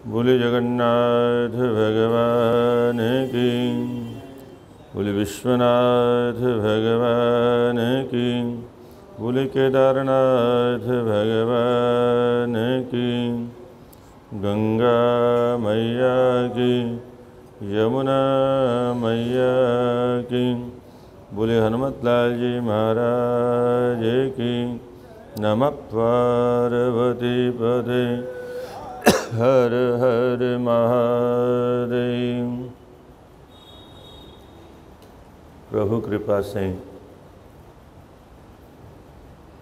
बोले जगन्नाथ भगवान की, बोले विश्वनाथ भगवान की, बोले केदारनाथ भगवान की, गंगा मैया की, यमुना मैया की, बोले हनुमतलाल जी महाराज की। नमः पार्वती पदे हर हर महादेव। प्रभु कृपा से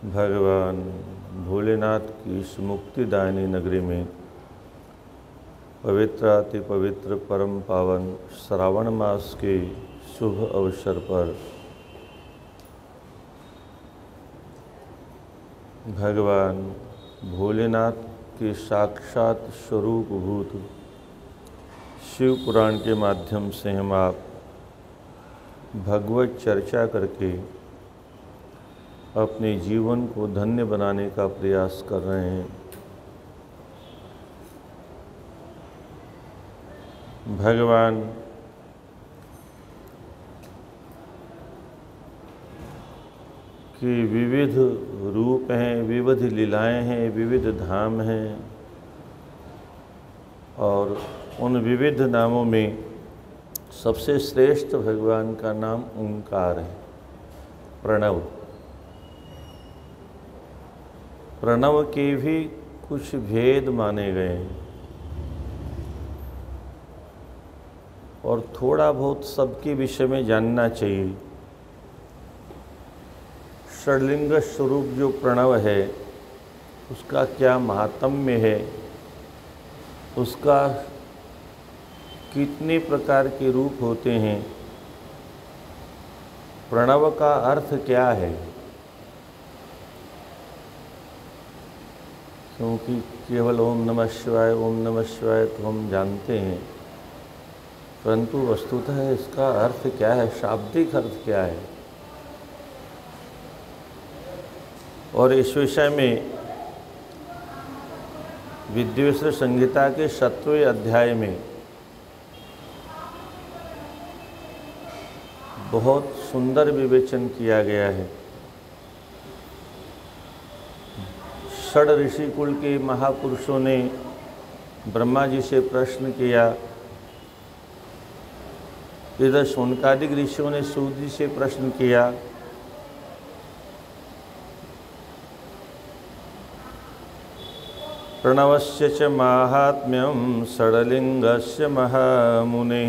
भगवान भोलेनाथ की इस मुक्तिदायिनी नगरी में पवित्र अति पवित्र परम पावन श्रावण मास के शुभ अवसर पर भगवान भोलेनाथ के साक्षात स्वरूप भूत शिव पुराण के माध्यम से हम आप भगवत चर्चा करके अपने जीवन को धन्य बनाने का प्रयास कर रहे हैं। भगवान की विविध रूप हैं, विविध लीलाएं हैं, विविध धाम हैं और उन विविध नामों में सबसे श्रेष्ठ भगवान का नाम ओंकार है, प्रणव। प्रणव के भी कुछ भेद माने गए हैं और थोड़ा बहुत सबके विषय में जानना चाहिए। षडलिंग स्वरूप जो प्रणव है उसका क्या महात्म्य है, उसका कितने प्रकार के रूप होते हैं, प्रणव का अर्थ क्या है। क्योंकि केवल ओम नमः शिवाय तो हम जानते हैं, परंतु वस्तुतः इसका अर्थ क्या है, शाब्दिक अर्थ क्या है। और इस विषय में विद्वेश्वर संहिता के 7वें अध्याय में बहुत सुंदर विवेचन किया गया है। षड ऋषि कुल के महापुरुषों ने ब्रह्मा जी से प्रश्न किया, इधर शौनकादिक ऋषियों ने सूत जी से प्रश्न किया, प्रणवस्य च माहात्म्यं षडलिंगस्य महामुने,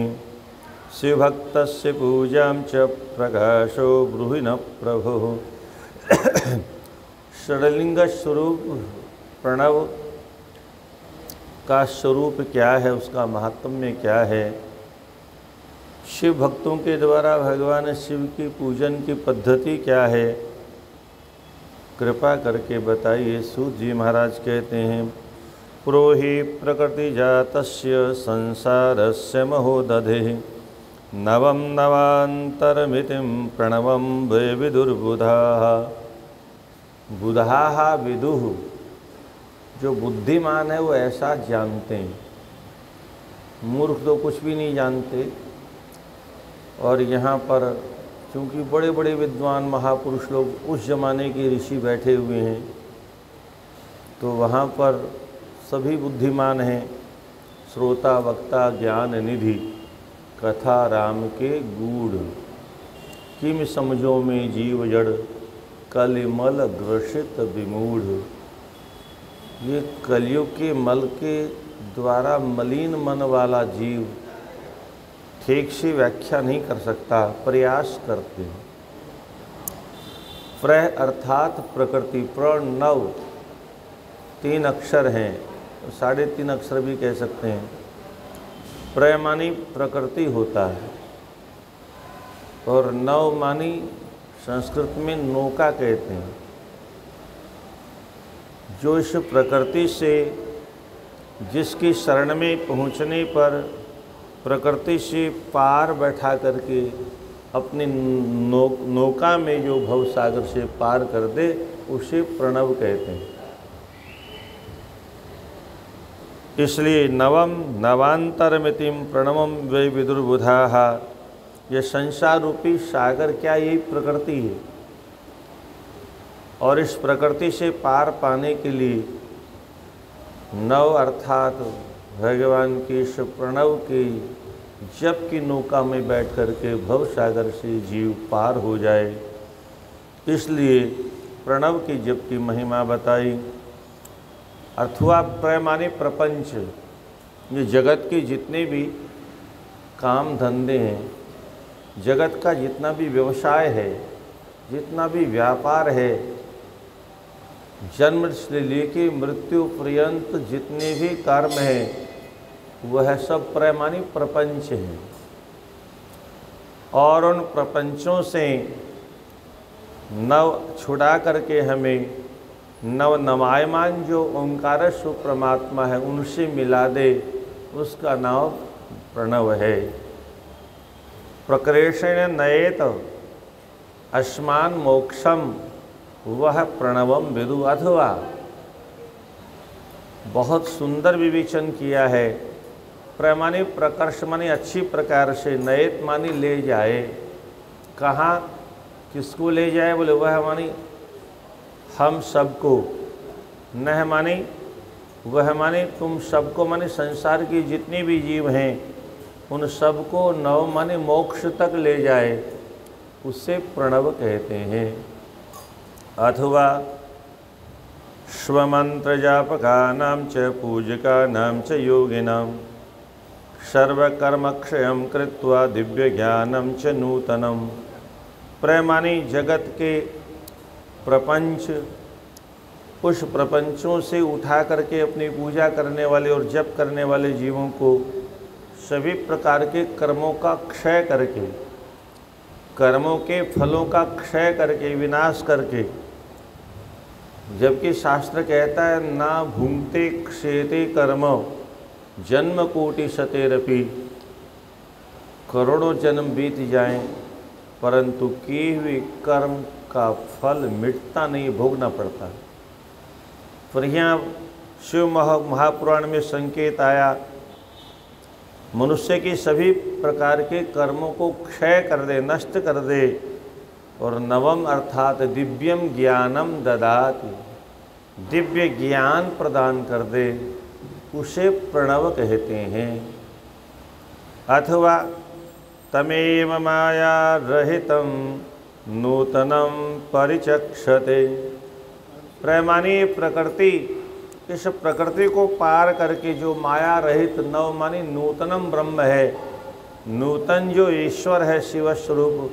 शिवभक्तस्य पूजां च प्रकाशो ब्रूहि न प्रभो। षडलिंग स्वरूप प्रणव का स्वरूप क्या है, उसका महात्म्य क्या है, शिव भक्तों के द्वारा भगवान शिव की पूजन की पद्धति क्या है, कृपा करके बताइए। सूत जी महाराज कहते हैं, पुरोहि प्रकृति जातस्य संसारस्य महोदधे, नवम नवांतरमितिं प्रणवं वे विदुर्बुधाः। बुधाः विदुः, जो बुद्धिमान है वो ऐसा जानते हैं, मूर्ख तो कुछ भी नहीं जानते। और यहाँ पर क्योंकि बड़े बड़े विद्वान महापुरुष लोग उस जमाने के ऋषि बैठे हुए हैं, तो वहाँ पर सभी बुद्धिमान हैं। श्रोता वक्ता ज्ञान निधि, कथा राम के गूढ़, किम समझो में जीव जड़, कलिमल ग्रसित विमूढ़। ये कलयुग के मल के द्वारा मलिन मन वाला जीव ठीक से व्याख्या नहीं कर सकता, प्रयास करते हैं। प्र अर्थात प्रकृति, प्रणव 3 अक्षर हैं, 3.5 अक्षर भी कह सकते हैं। प्र मानी प्रकृति होता है और नव मानी संस्कृत में नौका कहते हैं। जो इस प्रकृति से, जिसकी शरण में पहुँचने पर प्रकृति से पार बैठा करके अपनी नौका में जो भवसागर से पार कर दे, उसे प्रणव कहते हैं। इसलिए नवम नवांतरमितिम प्रणवम वे विदुर्बुधाः, ये संसार रूपी सागर क्या यही प्रकृति है, और इस प्रकृति से पार पाने के लिए नव अर्थात भगवान की इस प्रणव की जप की नौका में बैठ कर के भव सागर से जीव पार हो जाए, इसलिए प्रणव की जप की महिमा बताई। अथवा प्रमाणी प्रपंच, ये जगत के जितने भी काम धंधे हैं, जगत का जितना भी व्यवसाय है, जितना भी व्यापार है, जन्म से लेके मृत्यु पर्यंत जितने भी कर्म हैं, वह सब प्रमाणी प्रपंच हैं। और उन प्रपंचों से नव छुड़ा करके हमें नव नवायमान जो ओंकार स्वरूप परमात्मा है उनसे मिला दे, उसका नाम प्रणव है। प्रकर्षेण नयेत अस्मान मोक्षम वह प्रणवम विदु। अथवा बहुत सुंदर विवेचन किया है। प्रमाणी प्रकर्ष मानी अच्छी प्रकार से, नयेत मानी ले जाए। कहाँ किसको ले जाए? बोले वह मानी हम सबको, न मानी वह मानी तुम सबको, मानी संसार की जितने भी जीव हैं उन सबको नव मानी मोक्ष तक ले जाए, उससे प्रणव कहते हैं। अथवा स्वमंत्र जापकानां च पूजकानां च योगिनां सर्वकर्मक्षयं कृत्वा दिव्य ज्ञानं च नूतनम। प्रमाणी जगत के प्रपंच, उस प्रपंचों से उठा करके अपनी पूजा करने वाले और जप करने वाले जीवों को सभी प्रकार के कर्मों का क्षय करके, कर्मों के फलों का क्षय करके, विनाश करके, जबकि शास्त्र कहता है ना भूंगते क्षेते कर्म जन्म कोटि सतेरपि, करोड़ों जन्म बीत जाएं परंतु किए हुए कर्म का फल मिटता नहीं, भोगना पड़ता। पर यहाँ शिव महापुराण में संकेत आया, मनुष्य की सभी प्रकार के कर्मों को क्षय कर दे, नष्ट कर दे, और नवम अर्थात दिव्यम ज्ञानम ददाति, दिव्य ज्ञान प्रदान कर दे, उसे प्रणव कहते हैं। अथवा तमेव माया रहितम नूतनम परिचक्षते। प्रमाणी प्रकृति, इस प्रकृति को पार करके जो माया रहित नव मानी नूतनम ब्रह्म है, नूतन जो ईश्वर है शिव स्वरूप,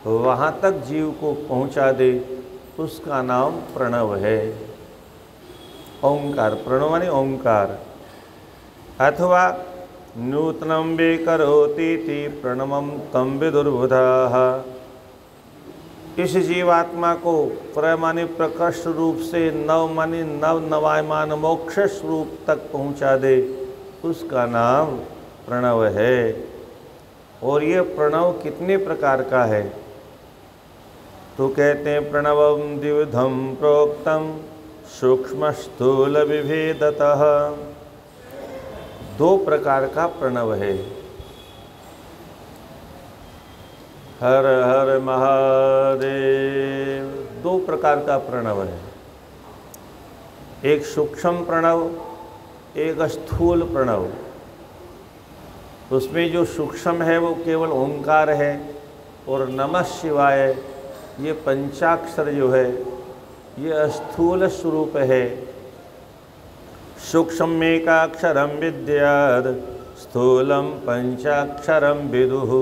वहाँ तक जीव को पहुँचा दे, उसका नाम प्रणव है। ओंकार, प्रणव मानी ओंकार। अथवा नूतनम वे करोतीति प्रणवम तम विदुर्बुधाः। इस जीवात्मा को प्रमाणी प्रकर्ष रूप से नव मानी नव नवायमान मोक्ष स्वरूप तक पहुँचा दे, उसका नाम प्रणव है। और ये प्रणव कितने प्रकार का है? तो कहते हैं प्रणवम द्विविधम प्रोक्तम सूक्ष्म स्थूल विभेदतः। दो प्रकार का प्रणव है। हर हर महादेव, दो प्रकार का प्रणव है। एक सूक्ष्म प्रणव, एक स्थूल प्रणव। उसमें जो सूक्ष्म है वो केवल ओंकार है, और नमः शिवाय ये पंचाक्षर जो है ये स्थूल स्वरूप है। सूक्ष्म एकाक्षरम विद्यात् स्थूलम पंचाक्षरम विदुः।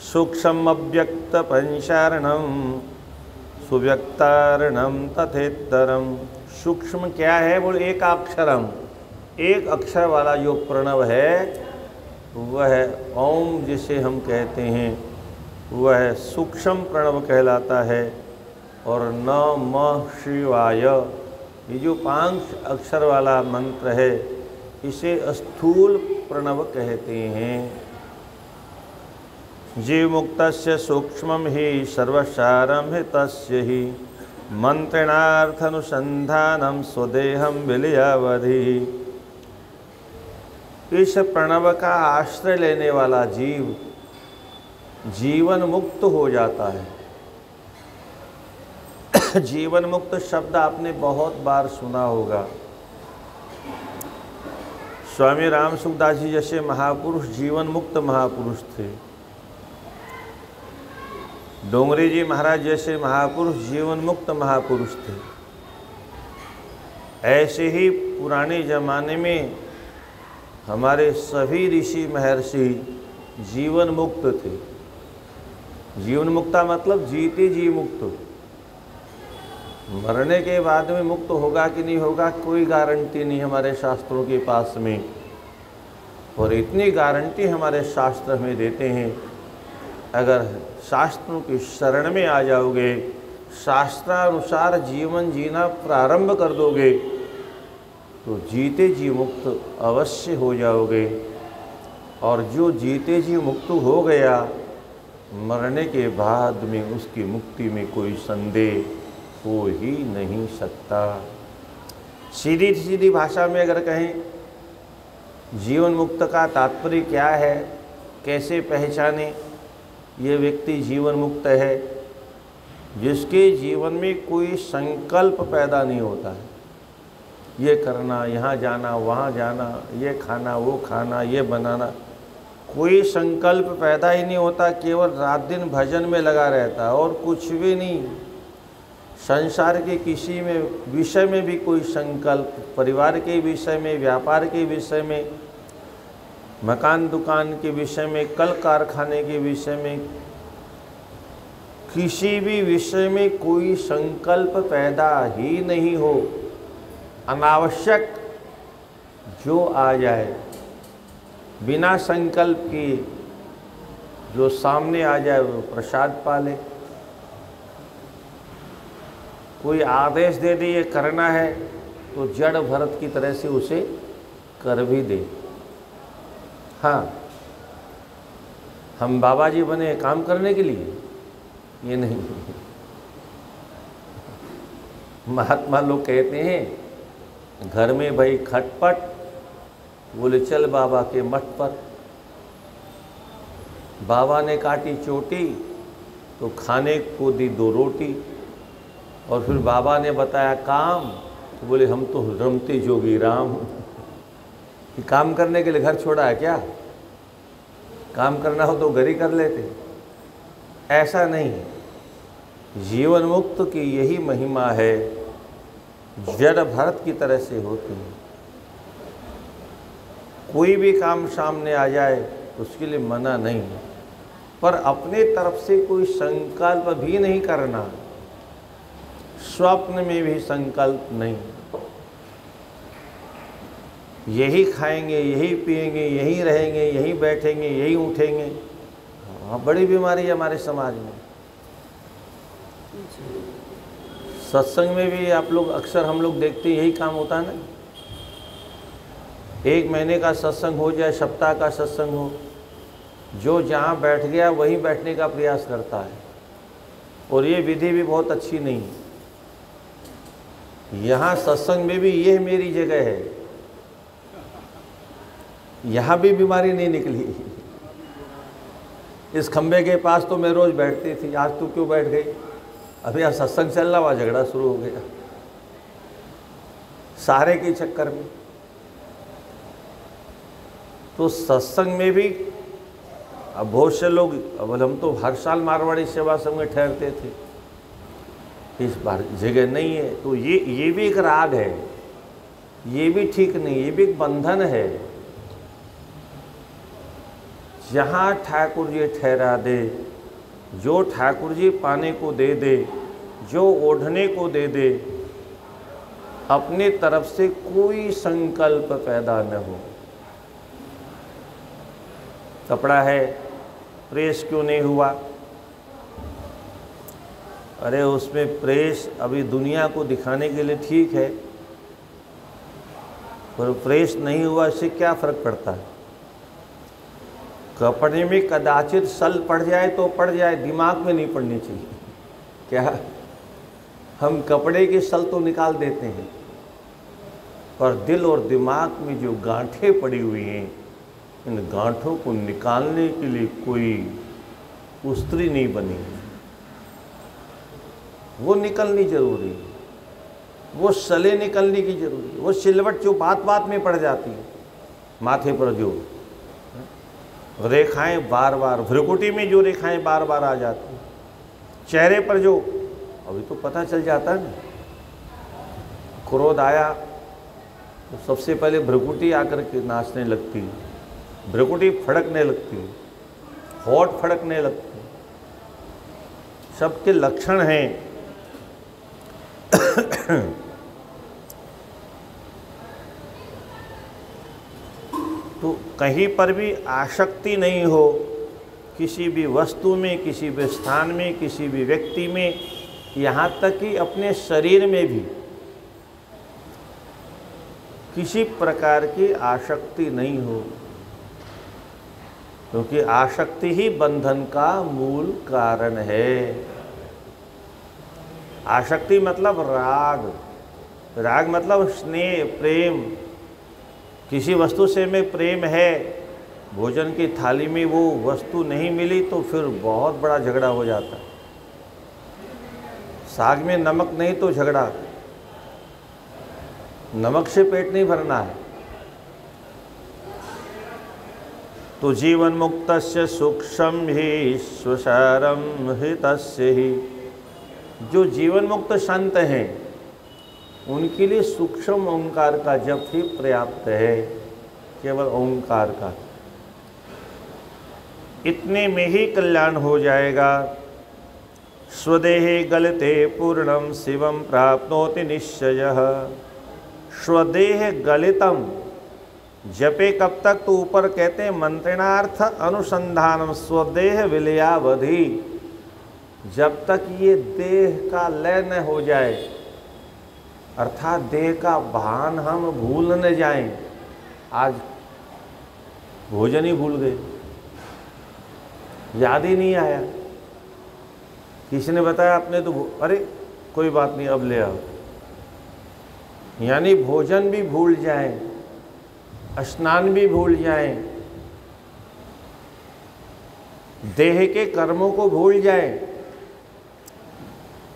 सूक्ष्म अव्यक्त पंचारणम सुव्यक्तारणम तथेतरम। सूक्ष्म क्या है? बोल एक अक्षरम, एक अक्षर वाला जो प्रणव है वह ओम जिसे हम कहते हैं वह सूक्ष्म प्रणव कहलाता है। और नमः शिवाय ये जो 5 अक्षर वाला मंत्र है इसे स्थूल प्रणव कहते हैं। जीव मुक्तस्य सूक्ष्मं हि सर्वसारं हि तस्य हि मंत्रणार्थनुसंधानं स्वदेहं विलयावधि। इस प्रणव का आश्रय लेने वाला जीव जीवन मुक्त हो जाता है। जीवन मुक्त शब्द आपने बहुत बार सुना होगा। स्वामी राम सुखदास जी जैसे महापुरुष जीवन मुक्त महापुरुष थे। डोंगरे जी महाराज जैसे महापुरुष जीवन मुक्त महापुरुष थे। ऐसे ही पुराने ज़माने में हमारे सभी ऋषि महर्षि जीवन मुक्त थे। जीवन मुक्ता मतलब जीते जी मुक्त। मरने के बाद में मुक्त होगा कि नहीं होगा कोई गारंटी नहीं हमारे शास्त्रों के पास में। और इतनी गारंटी हमारे शास्त्र हमें देते हैं, अगर शास्त्रों की शरण में आ जाओगे, शास्त्रानुसार जीवन जीना प्रारंभ कर दोगे, तो जीते जी मुक्त अवश्य हो जाओगे। और जो जीते जी मुक्त हो गया, मरने के बाद में उसकी मुक्ति में कोई संदेह हो ही नहीं सकता। सीधी सीधी भाषा में अगर कहें जीवन मुक्त का तात्पर्य क्या है, कैसे पहचाने ये व्यक्ति जीवन मुक्त है? जिसके जीवन में कोई संकल्प पैदा नहीं होता है, ये करना, यहाँ जाना, वहाँ जाना, ये खाना, वो खाना, ये बनाना, कोई संकल्प पैदा ही नहीं होता। केवल रात दिन भजन में लगा रहता है और कुछ भी नहीं। संसार के किसी में विषय में भी कोई संकल्प, परिवार के विषय में, व्यापार के विषय में, मकान दुकान के विषय में, कल कारखाने के विषय में, किसी भी विषय में कोई संकल्प पैदा ही नहीं हो। अनावश्यक जो आ जाए, बिना संकल्प की जो सामने आ जाए वो प्रसाद पाले। कोई आदेश दे दे ये करना है तो जड़ भरत की तरह से उसे कर भी दे। हाँ, हम बाबा जी बने काम करने के लिए, ये नहीं। महात्मा लोग कहते हैं घर में भाई खटपट, बोले चल बाबा के मठ पर। बाबा ने काटी चोटी तो खाने को दी 2 रोटी। और फिर बाबा ने बताया काम, तो बोले हम तो रमते जोगी राम। कि काम करने के लिए घर छोड़ा है क्या? काम करना हो तो घर ही कर लेते। ऐसा नहीं। जीवन मुक्त की यही महिमा है, जड़ भरत की तरह से होती है। कोई भी काम सामने आ जाए तो उसके लिए मना नहीं, पर अपने तरफ से कोई संकल्प भी नहीं करना, स्वप्न में भी संकल्प नहीं। यही खाएंगे, यही पिएंगे, यही रहेंगे, यही बैठेंगे, यही उठेंगे। हाँ, बड़ी बीमारी है हमारे समाज में। सत्संग में भी आप लोग अक्सर हम लोग देखते हैं यही काम होता है ना। 1 महीने का सत्संग हो जाए, सप्ताह का सत्संग हो, जो जहाँ बैठ गया वहीं बैठने का प्रयास करता है। और ये विधि भी बहुत अच्छी नहीं है। यहाँ सत्संग में भी ये मेरी जगह है, यहाँ भी बीमारी नहीं निकली। इस खंबे के पास तो मैं रोज बैठती थी, आज तू क्यों बैठ गई? अभी यहाँ सत्संग चल रहा, वहाँ झगड़ा शुरू हो गया सारे के चक्कर में। तो सत्संग में भी अब बहुत से लोग, अब हम तो हर साल मारवाड़ी सेवा संघ में ठहरते थे, इस बार जगह नहीं है। तो ये भी एक राग है, ये भी ठीक नहीं, ये भी एक बंधन है। जहाँ ठाकुर जी ठहरा दे, जो ठाकुर जी पाने को दे दे, जो ओढ़ने को दे दे, अपने तरफ से कोई संकल्प पैदा न हो। कपड़ा है, प्रेस क्यों नहीं हुआ? अरे उसमें प्रेस अभी दुनिया को दिखाने के लिए ठीक है, पर प्रेस नहीं हुआ इससे क्या फर्क पड़ता है? कपड़े में कदाचित सल पड़ जाए तो पड़ जाए, दिमाग में नहीं पड़नी चाहिए। क्या हम कपड़े की सल तो निकाल देते हैं, पर दिल और दिमाग में जो गांठें पड़ी हुई हैं इन गांठों को निकालने के लिए कोई उस्त्री नहीं बनी, वो निकलनी जरूरी है, वो सले निकलने की जरूरी है, वो सिलवट जो बात बात में पड़ जाती है, माथे पर जो रेखाएं बार बार, भ्रुकुटी में जो रेखाएं बार बार आ जाती, चेहरे पर जो, अभी तो पता चल जाता है ना, क्रोध आया तो सबसे पहले भ्रुकुटी आकर के नाचने लगती है, भ्रुकुटी फड़कने लगती है, होठ फड़कने लगते हैं, सबके लक्षण हैं। तो कहीं पर भी आसक्ति नहीं हो, किसी भी वस्तु में, किसी भी स्थान में, किसी भी व्यक्ति में, यहाँ तक कि अपने शरीर में भी किसी प्रकार की आसक्ति नहीं हो, क्योंकि आसक्ति ही बंधन का मूल कारण है। आसक्ति मतलब राग, राग मतलब स्नेह, प्रेम। किसी वस्तु से में प्रेम है, भोजन की थाली में वो वस्तु नहीं मिली तो फिर बहुत बड़ा झगड़ा हो जाता है। साग में नमक नहीं तो झगड़ा, नमक से पेट नहीं भरना है। तो जीवन मुक्तस्य सूक्ष्म ही स्वसारम हितस्य ही, जो जीवन मुक्त संत हैं उनके लिए सूक्ष्म ओंकार का जप ही पर्याप्त है, केवल ओंकार का, इतने में ही कल्याण हो जाएगा। स्वदेहे गलिते पूर्णम शिवम प्राप्नोति निश्चयः। स्वदेह गलितम, जपे कब तक, तो ऊपर कहते हैं मंत्रणार्थ अनुसंधानम स्वदेह विलयावधि, जब तक ये देह का लय न हो जाए, अर्थात देह का भान हम भूल न जाएं। आज भोजन ही भूल गए, याद ही नहीं आया, किसी ने बताया आपने तो अरे कोई बात नहीं अब ले आओ, यानी भोजन भी भूल जाएं, स्नान भी भूल जाएं, देह के कर्मों को भूल जाएं।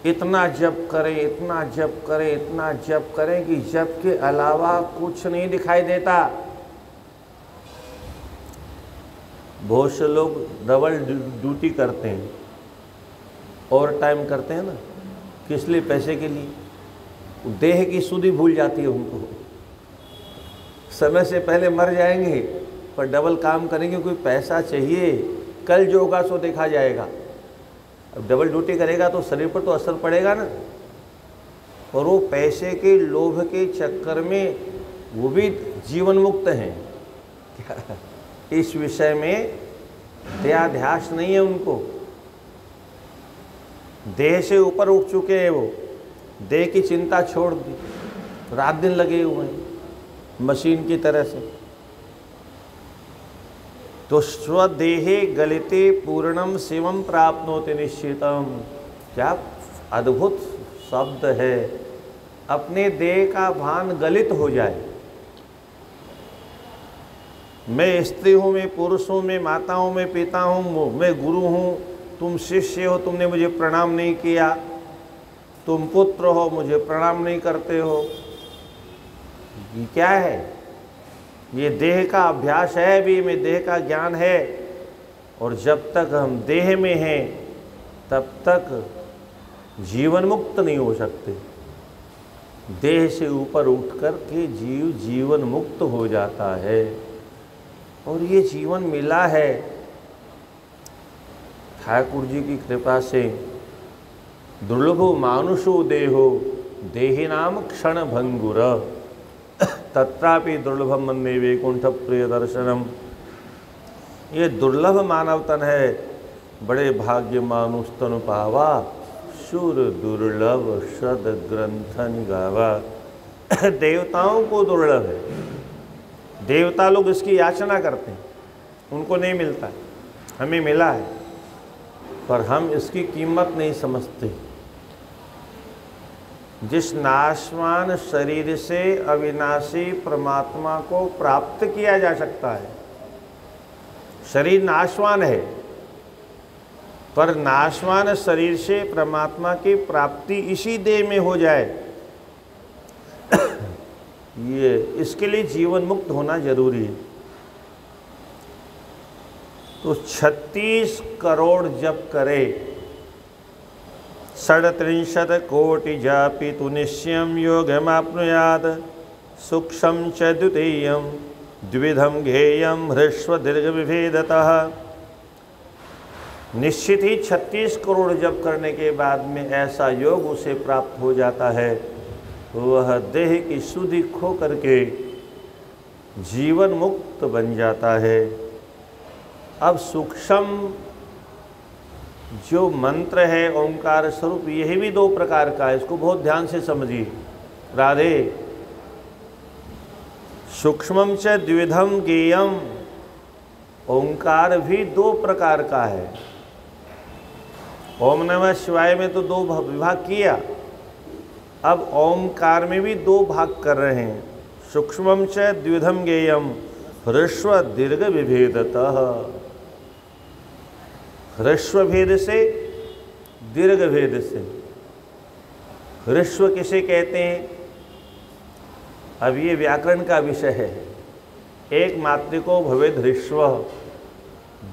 इतना जप करें, इतना जप करें, इतना जप करें कि जप के अलावा कुछ नहीं दिखाई देता। बहुत से लोग डबल ड्यूटी करते हैं, ओवर टाइम करते हैं ना, किस लिए? पैसे के लिए। देह की सुधि भूल जाती है उनको, समय से पहले मर जाएंगे पर डबल काम करेंगे, कोई पैसा चाहिए, कल जो होगा सो देखा जाएगा। अब डबल ड्यूटी करेगा तो शरीर पर तो असर पड़ेगा ना, और वो पैसे के लोभ के चक्कर में वो भी जीवन मुक्त हैं। इस विषय में देहाध्यास नहीं है उनको, देह से ऊपर उठ चुके हैं वो, देह की चिंता छोड़ दी, रात दिन लगे हुए हैं मशीन की तरह से। तो स्वदेहे गलिते पूर्णम शिवम प्राप्नोति निश्चितम, क्या अद्भुत शब्द है। अपने देह का भान गलित हो जाए, मैं स्त्री हूँ, मैं पुरुष हूँ, मैं माता हूँ, मैं पिता हूँ, मैं गुरु हूँ, तुम शिष्य हो, तुमने मुझे प्रणाम नहीं किया, तुम पुत्र हो, मुझे प्रणाम नहीं करते हो। ये क्या है? ये देह का अभ्यास है, भी में देह का ज्ञान है, और जब तक हम देह में हैं तब तक जीवन मुक्त नहीं हो सकते। देह से ऊपर उठकर के जीव जीवन मुक्त हो जाता है, और ये जीवन मिला है ठाकुर जी की कृपा से। दुर्लभो मानुषो देहो देहिनाम क्षण भंगुर, तत्रापि दुर्लभम मन्ये वैकुंठ प्रिय दर्शनम। ये दुर्लभ मानव तन है, बड़े भाग्य मानुष तनु पावा, सुर दुर्लभ सद ग्रंथन गावा। देवताओं को दुर्लभ है, देवता लोग इसकी याचना करते हैं, उनको नहीं मिलता, हमें मिला है, पर हम इसकी कीमत नहीं समझते। जिस नाशवान शरीर से अविनाशी परमात्मा को प्राप्त किया जा सकता है, शरीर नाशवान है, पर नाशवान शरीर से परमात्मा की प्राप्ति इसी देह में हो जाए, ये इसके लिए जीवन मुक्त होना जरूरी है। तो 36 करोड़ जप करे, 37 कोटि जापि तु निश्चयं योगमाप्नुयात्, सूक्ष्मं च द्वितीयं द्विविधं ज्ञेयं ह्रस्व दीर्घ विभेदतः। निश्चित ही 36 करोड़ जप करने के बाद में ऐसा योग उसे प्राप्त हो जाता है, वह देह की शुद्धि खो करके जीवन मुक्त बन जाता है। अब सूक्ष्म जो मंत्र है ओंकार स्वरूप, यही भी 2 प्रकार का है, इसको बहुत ध्यान से समझिए। राधे। सूक्ष्मं च द्विविधं ज्ञेयं, ओंकार भी 2 प्रकार का है। ओम नमः शिवाय में तो 2 विभाग किया, अब ओंकार में भी 2 भाग कर रहे हैं। सूक्ष्मं च द्विविधं ज्ञेयं ह्रस्व दीर्घ विभेदतः। ह्रस्व भेद से, दीर्घ भेद से। ह्रस्व किसे कहते हैं? अब ये व्याकरण का विषय है। एक मात्रिको भवेद ह्रस्व,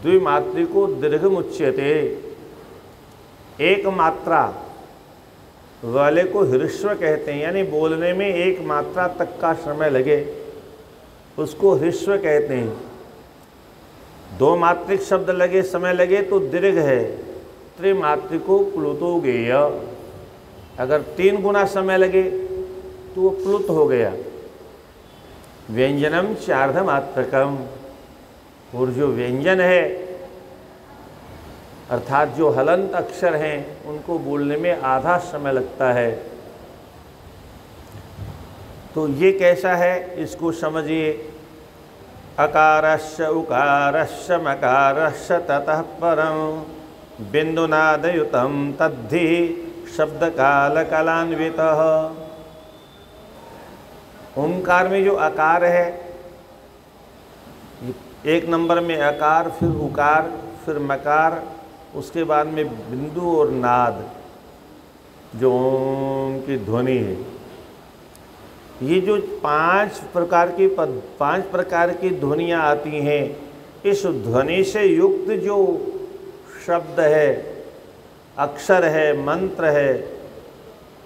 द्विमात्रिको दीर्घमुच्यते। एक मात्रा वाले को ह्रस्व कहते हैं, यानी बोलने में एक मात्रा तक का समय लगे उसको ह्रस्व कहते हैं। 2 मात्रिक शब्द लगे, समय लगे तो दीर्घ है। त्रिमात्रिको प्लुतो गेय, अगर 3 गुना समय लगे तो वो प्लुत हो गया। व्यंजनम चार्धमात्रकम, और जो व्यंजन है अर्थात जो हलंत अक्षर हैं उनको बोलने में आधा समय लगता है। तो ये कैसा है इसको समझिए। अकारस्य उकारस्य मकारस्य ततः परं बिंदुनादयुतं तद्धि शब्द काल कलान्वितः। ओंकार में जो आकार है, 1 नंबर में आकार, फिर उकार, फिर मकार, उसके बाद में बिंदु और नाद, जो ओम की ध्वनि है। ये जो 5 प्रकार की ध्वनियाँ आती हैं, इस ध्वनि से युक्त जो शब्द है, अक्षर है, मंत्र है,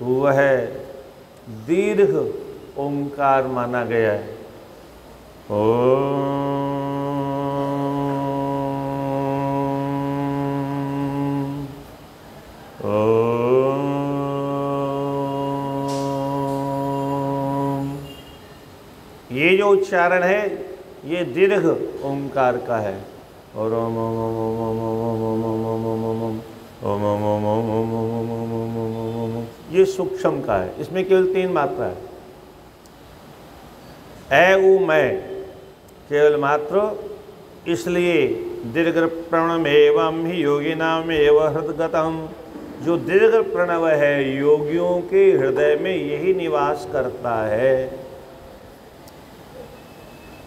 वह दीर्घ ओंकार माना गया है। ओम ये जो उच्चारण है ये दीर्घ ओंकार का है। और ओम ओम ओम ओम ओम ओम ओम ओम ओम ओम ओम ओम ओम ओम ओम ओम ओम ओम, ये सूक्ष्म का है, इसमें केवल 3 मात्रा है। ए उ मैं केवल मात्र, इसलिए दीर्घ प्रणव एवं ही योगिनाम एवं हृदगतम। जो दीर्घ प्रणव है योगियों के हृदय में यही निवास करता है।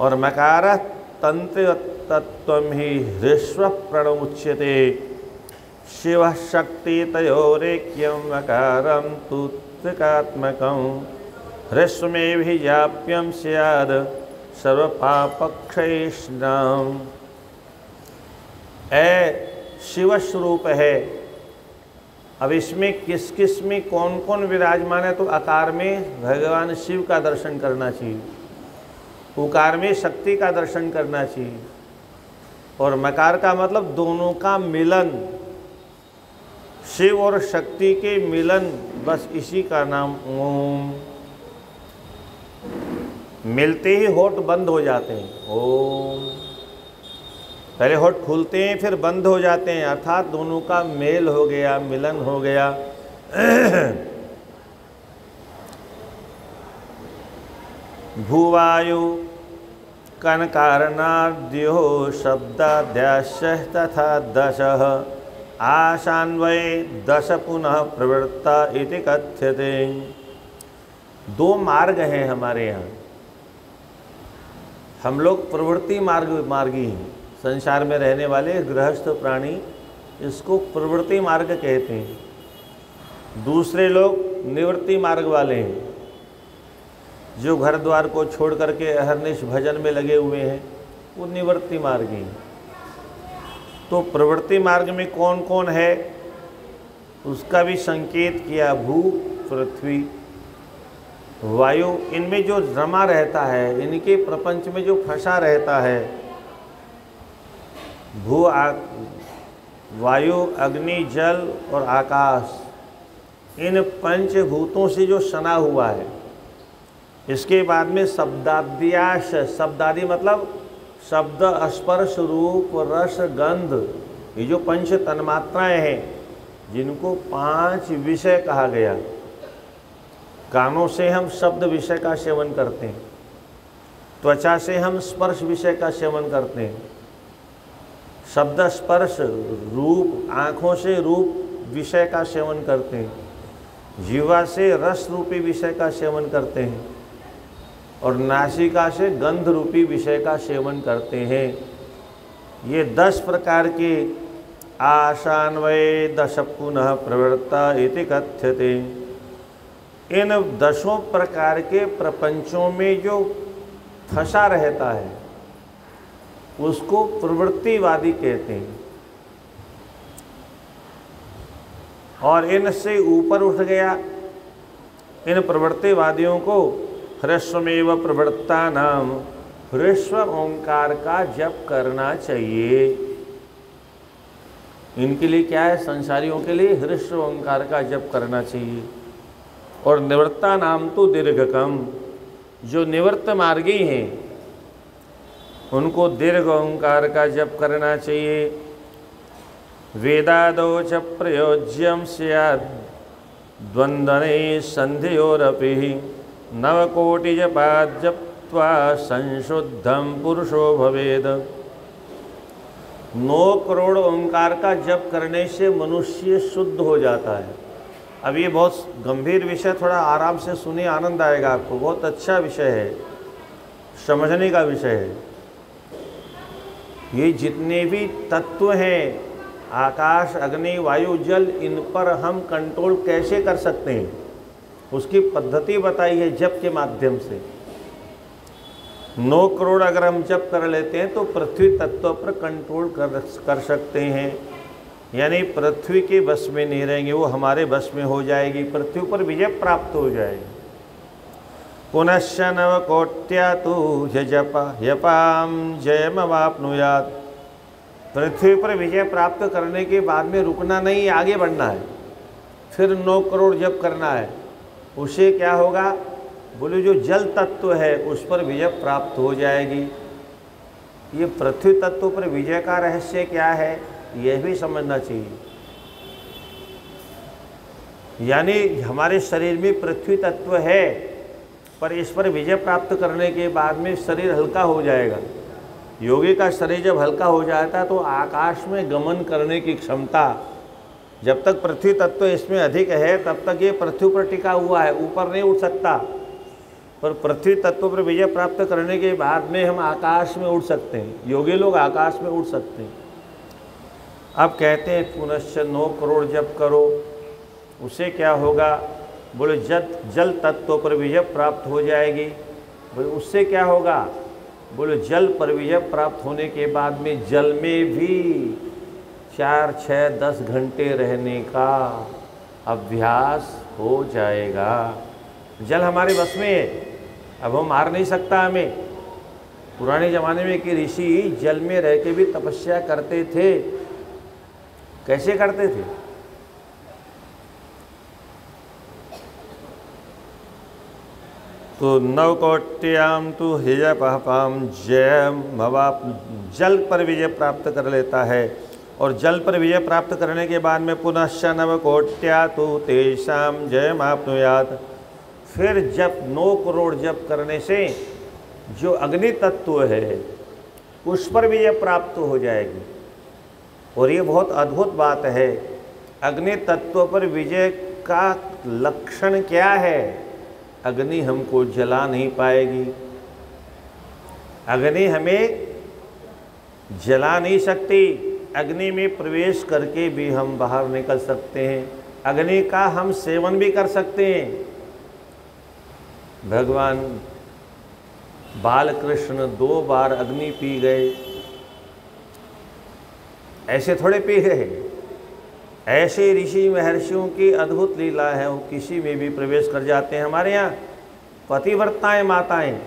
और मकार तंत्र तत्व ही ह्रस्व प्रणव उच्यते। शिव शक्ति तयोरेक्यम मकारम तु त्रिकात्मकं ह्रस्व में भी जाप्यम स्याद सर्वपापक्षयेष्णाम। शिव स्वरूप है। अब इसमें किस किस में कौन कौन विराजमान है? तो आकार में भगवान शिव का दर्शन करना चाहिए, उकार में शक्ति का दर्शन करना चाहिए, और मकार का मतलब दोनों का मिलन, शिव और शक्ति के मिलन, बस इसी का नाम ओम। मिलते ही होठ बंद हो जाते हैं। ओम, पहले होठ खुलते हैं फिर बंद हो जाते हैं, अर्थात दोनों का मेल हो गया, मिलन हो गया। भूवायु कनकारणाद्यो शब्दाद्याश्च तथा 10 आशान्वये 10 पुनः प्रवृत्ता इति कथ्यते। 2 मार्ग हैं हमारे यहाँ, हम लोग प्रवृत्ति मार्गी हैं, संसार में रहने वाले गृहस्थ प्राणी, इसको प्रवृत्ति मार्ग कहते हैं। दूसरे लोग निवृत्ति मार्ग वाले हैं, जो घर द्वार को छोड़ करके अहर्निश भजन में लगे हुए हैं, वो निवृत्ति मार्गी हैं। तो प्रवृत्ति मार्ग में कौन कौन है उसका भी संकेत किया। भू, पृथ्वी, वायु, इनमें जो रमा रहता है, इनके प्रपंच में जो फंसा रहता है, भू, वायु, अग्नि, जल और आकाश, इन पंचभूतों से जो सना हुआ है। इसके बाद में शब्दाद्याश, शब्दादि मतलब शब्द, स्पर्श, रूप, रस, गंध, ये जो पंच तन्मात्राएं हैं, जिनको 5 विषय कहा गया। कानों से हम शब्द विषय का सेवन करते हैं, त्वचा से हम स्पर्श विषय का सेवन करते हैं, शब्द, स्पर्श, रूप, आँखों से रूप विषय का सेवन करते हैं, जीवा से रस रूपी विषय का सेवन करते हैं, और नासिका से गंध रूपी विषय का सेवन करते हैं। ये 10 प्रकार के आशान्वये 10 पुनः प्रवृत्ता इति कथ्यते। इन 10 प्रकार के प्रपंचों में जो फंसा रहता है उसको प्रवृत्तिवादी कहते हैं, और इनसे ऊपर उठ गया। इन प्रवृत्तिवादियों को ह्रस्वमेव प्रवृत्ता नाम, ह्रस्व ओंकार का जप करना चाहिए। इनके लिए क्या है? संसारियों के लिए ह्रस्व ओंकार का जप करना चाहिए। और निवृत्ता नाम तो दीर्घकम, जो निवृत्त मार्गी हैं उनको दीर्घ ओंकार का जप करना चाहिए। वेदादौ च प्रयोज्यम स्याद् द्वंद्वने संध्योरपि नवकोटि जपात् जप्त्वा संशुद्धम पुरुषो भवेद। 9 करोड़ ओंकार का जप करने से मनुष्य शुद्ध हो जाता है। अब ये बहुत गंभीर विषय, थोड़ा आराम से सुनिए, आनंद आएगा आपको। बहुत अच्छा विषय है, समझने का विषय है। ये जितने भी तत्व हैं, आकाश, अग्नि, वायु, जल, इन पर हम कंट्रोल कैसे कर सकते हैं, उसकी पद्धति बताई है जप के माध्यम से। 9 करोड़ अगर हम जप कर लेते हैं तो पृथ्वी तत्व पर कंट्रोल कर सकते हैं, यानी पृथ्वी के बस में नहीं रहेंगे, वो हमारे बस में हो जाएगी, पृथ्वी पर विजय प्राप्त हो जाएगी। पुनश्च नवकोट्या तु यपाम जयमवाप्नुयात्। पृथ्वी पर विजय प्राप्त करने के बाद में रुकना नहीं, आगे बढ़ना है। फिर 9 करोड़ जप करना है। उससे क्या होगा? बोले जो जल तत्व है उस पर विजय प्राप्त हो जाएगी। ये पृथ्वी तत्व पर विजय का रहस्य क्या है, यह भी समझना चाहिए। यानी हमारे शरीर में पृथ्वी तत्व है, पर इस पर विजय प्राप्त करने के बाद में शरीर हल्का हो जाएगा। योगी का शरीर जब हल्का हो जाता है तो आकाश में गमन करने की क्षमता, जब तक पृथ्वी तत्व इसमें अधिक है तब तक ये पृथ्वी पर टिका हुआ है, ऊपर नहीं उठ सकता। पर पृथ्वी तत्व पर विजय प्राप्त करने के बाद में हम आकाश में उड़ सकते हैं, योगी लोग आकाश में उड़ सकते हैं। अब कहते हैं पुनश्च 9 करोड़ जप करो, उससे क्या होगा? बोले जल तत्व पर विजय प्राप्त हो जाएगी। बोले उससे क्या होगा? बोले जल पर विजय प्राप्त होने के बाद में जल में भी 4, 6, 10 घंटे रहने का अभ्यास हो जाएगा। जल हमारे बस में है, अब वो मार नहीं सकता हमें। पुराने ज़माने में कि ऋषि जल में रह के भी तपस्या करते थे। कैसे करते थे? तो नवकोट्याम तो हिजपहपाम जयम भवाप, जल पर विजय प्राप्त कर लेता है। और जल पर विजय प्राप्त करने के बाद में पुनश्च नवकोट्या तो तेषाम जयम आपनुयात्। फिर जप 9 करोड़ जप करने से जो अग्नि तत्व है उस पर विजय प्राप्त हो जाएगी। और ये बहुत अद्भुत बात है। अग्नि तत्व पर विजय का लक्षण क्या है? अग्नि हमको जला नहीं पाएगी, अग्नि हमें जला नहीं सकती, अग्नि में प्रवेश करके भी हम बाहर निकल सकते हैं, अग्नि का हम सेवन भी कर सकते हैं। भगवान बालकृष्ण 2 बार अग्नि पी गए, ऐसे थोड़े पी गए, ऐसे ऋषि महर्षियों की अद्भुत लीला है, वो किसी में भी प्रवेश कर जाते हैं। हमारे यहाँ पतिव्रताएं माताएं,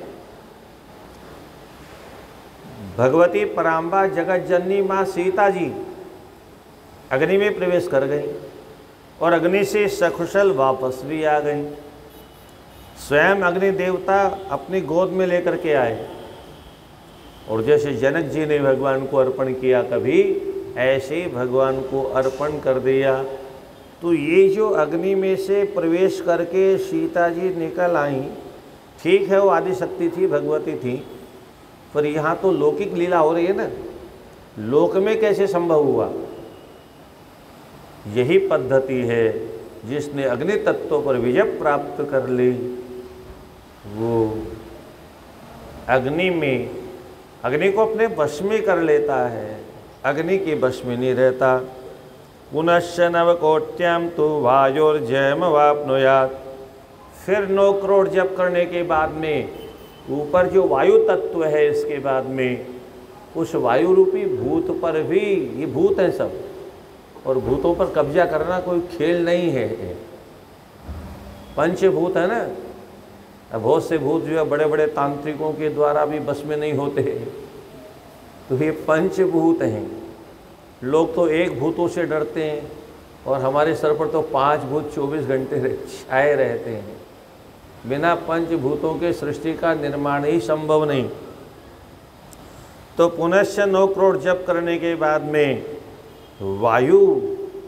भगवती पराम्बा जगत जननी माँ सीता जी अग्नि में प्रवेश कर गई और अग्नि से सकुशल वापस भी आ गई। स्वयं अग्नि देवता अपनी गोद में लेकर के आए और जैसे जनक जी ने भगवान को अर्पण किया कभी, ऐसे भगवान को अर्पण कर दिया। तो ये जो अग्नि में से प्रवेश करके सीता जी निकल आई, ठीक है वो आदिशक्ति थी, भगवती थी, पर यहाँ तो लौकिक लीला हो रही है ना, लोक में कैसे संभव हुआ? यही पद्धति है, जिसने अग्नि तत्व पर विजय प्राप्त कर ली, वो अग्नि में, अग्नि को अपने वश में कर लेता है, अग्नि के वश में नहीं रहता। पुनश्च नवकोट्याम तो वायोर्जयम वाप्नुयात्। फिर 9 करोड़ जप करने के बाद में ऊपर जो वायु तत्व है, इसके बाद में उस वायु रूपी भूत पर भी, ये भूत हैं सब, और भूतों पर कब्जा करना कोई खेल नहीं है। पंचभूत है ना, अब बहुत से भूत जो है बड़े बड़े तांत्रिकों के द्वारा भी बस में नहीं होते, तो ये पंचभूत हैं। लोग तो एक भूतों से डरते हैं और हमारे सर पर तो 5 भूत 24 घंटे छाए रहते हैं। बिना पंचभूतों के सृष्टि का निर्माण ही संभव नहीं। तो पुनश्च 9 करोड़ जप करने के बाद में वायु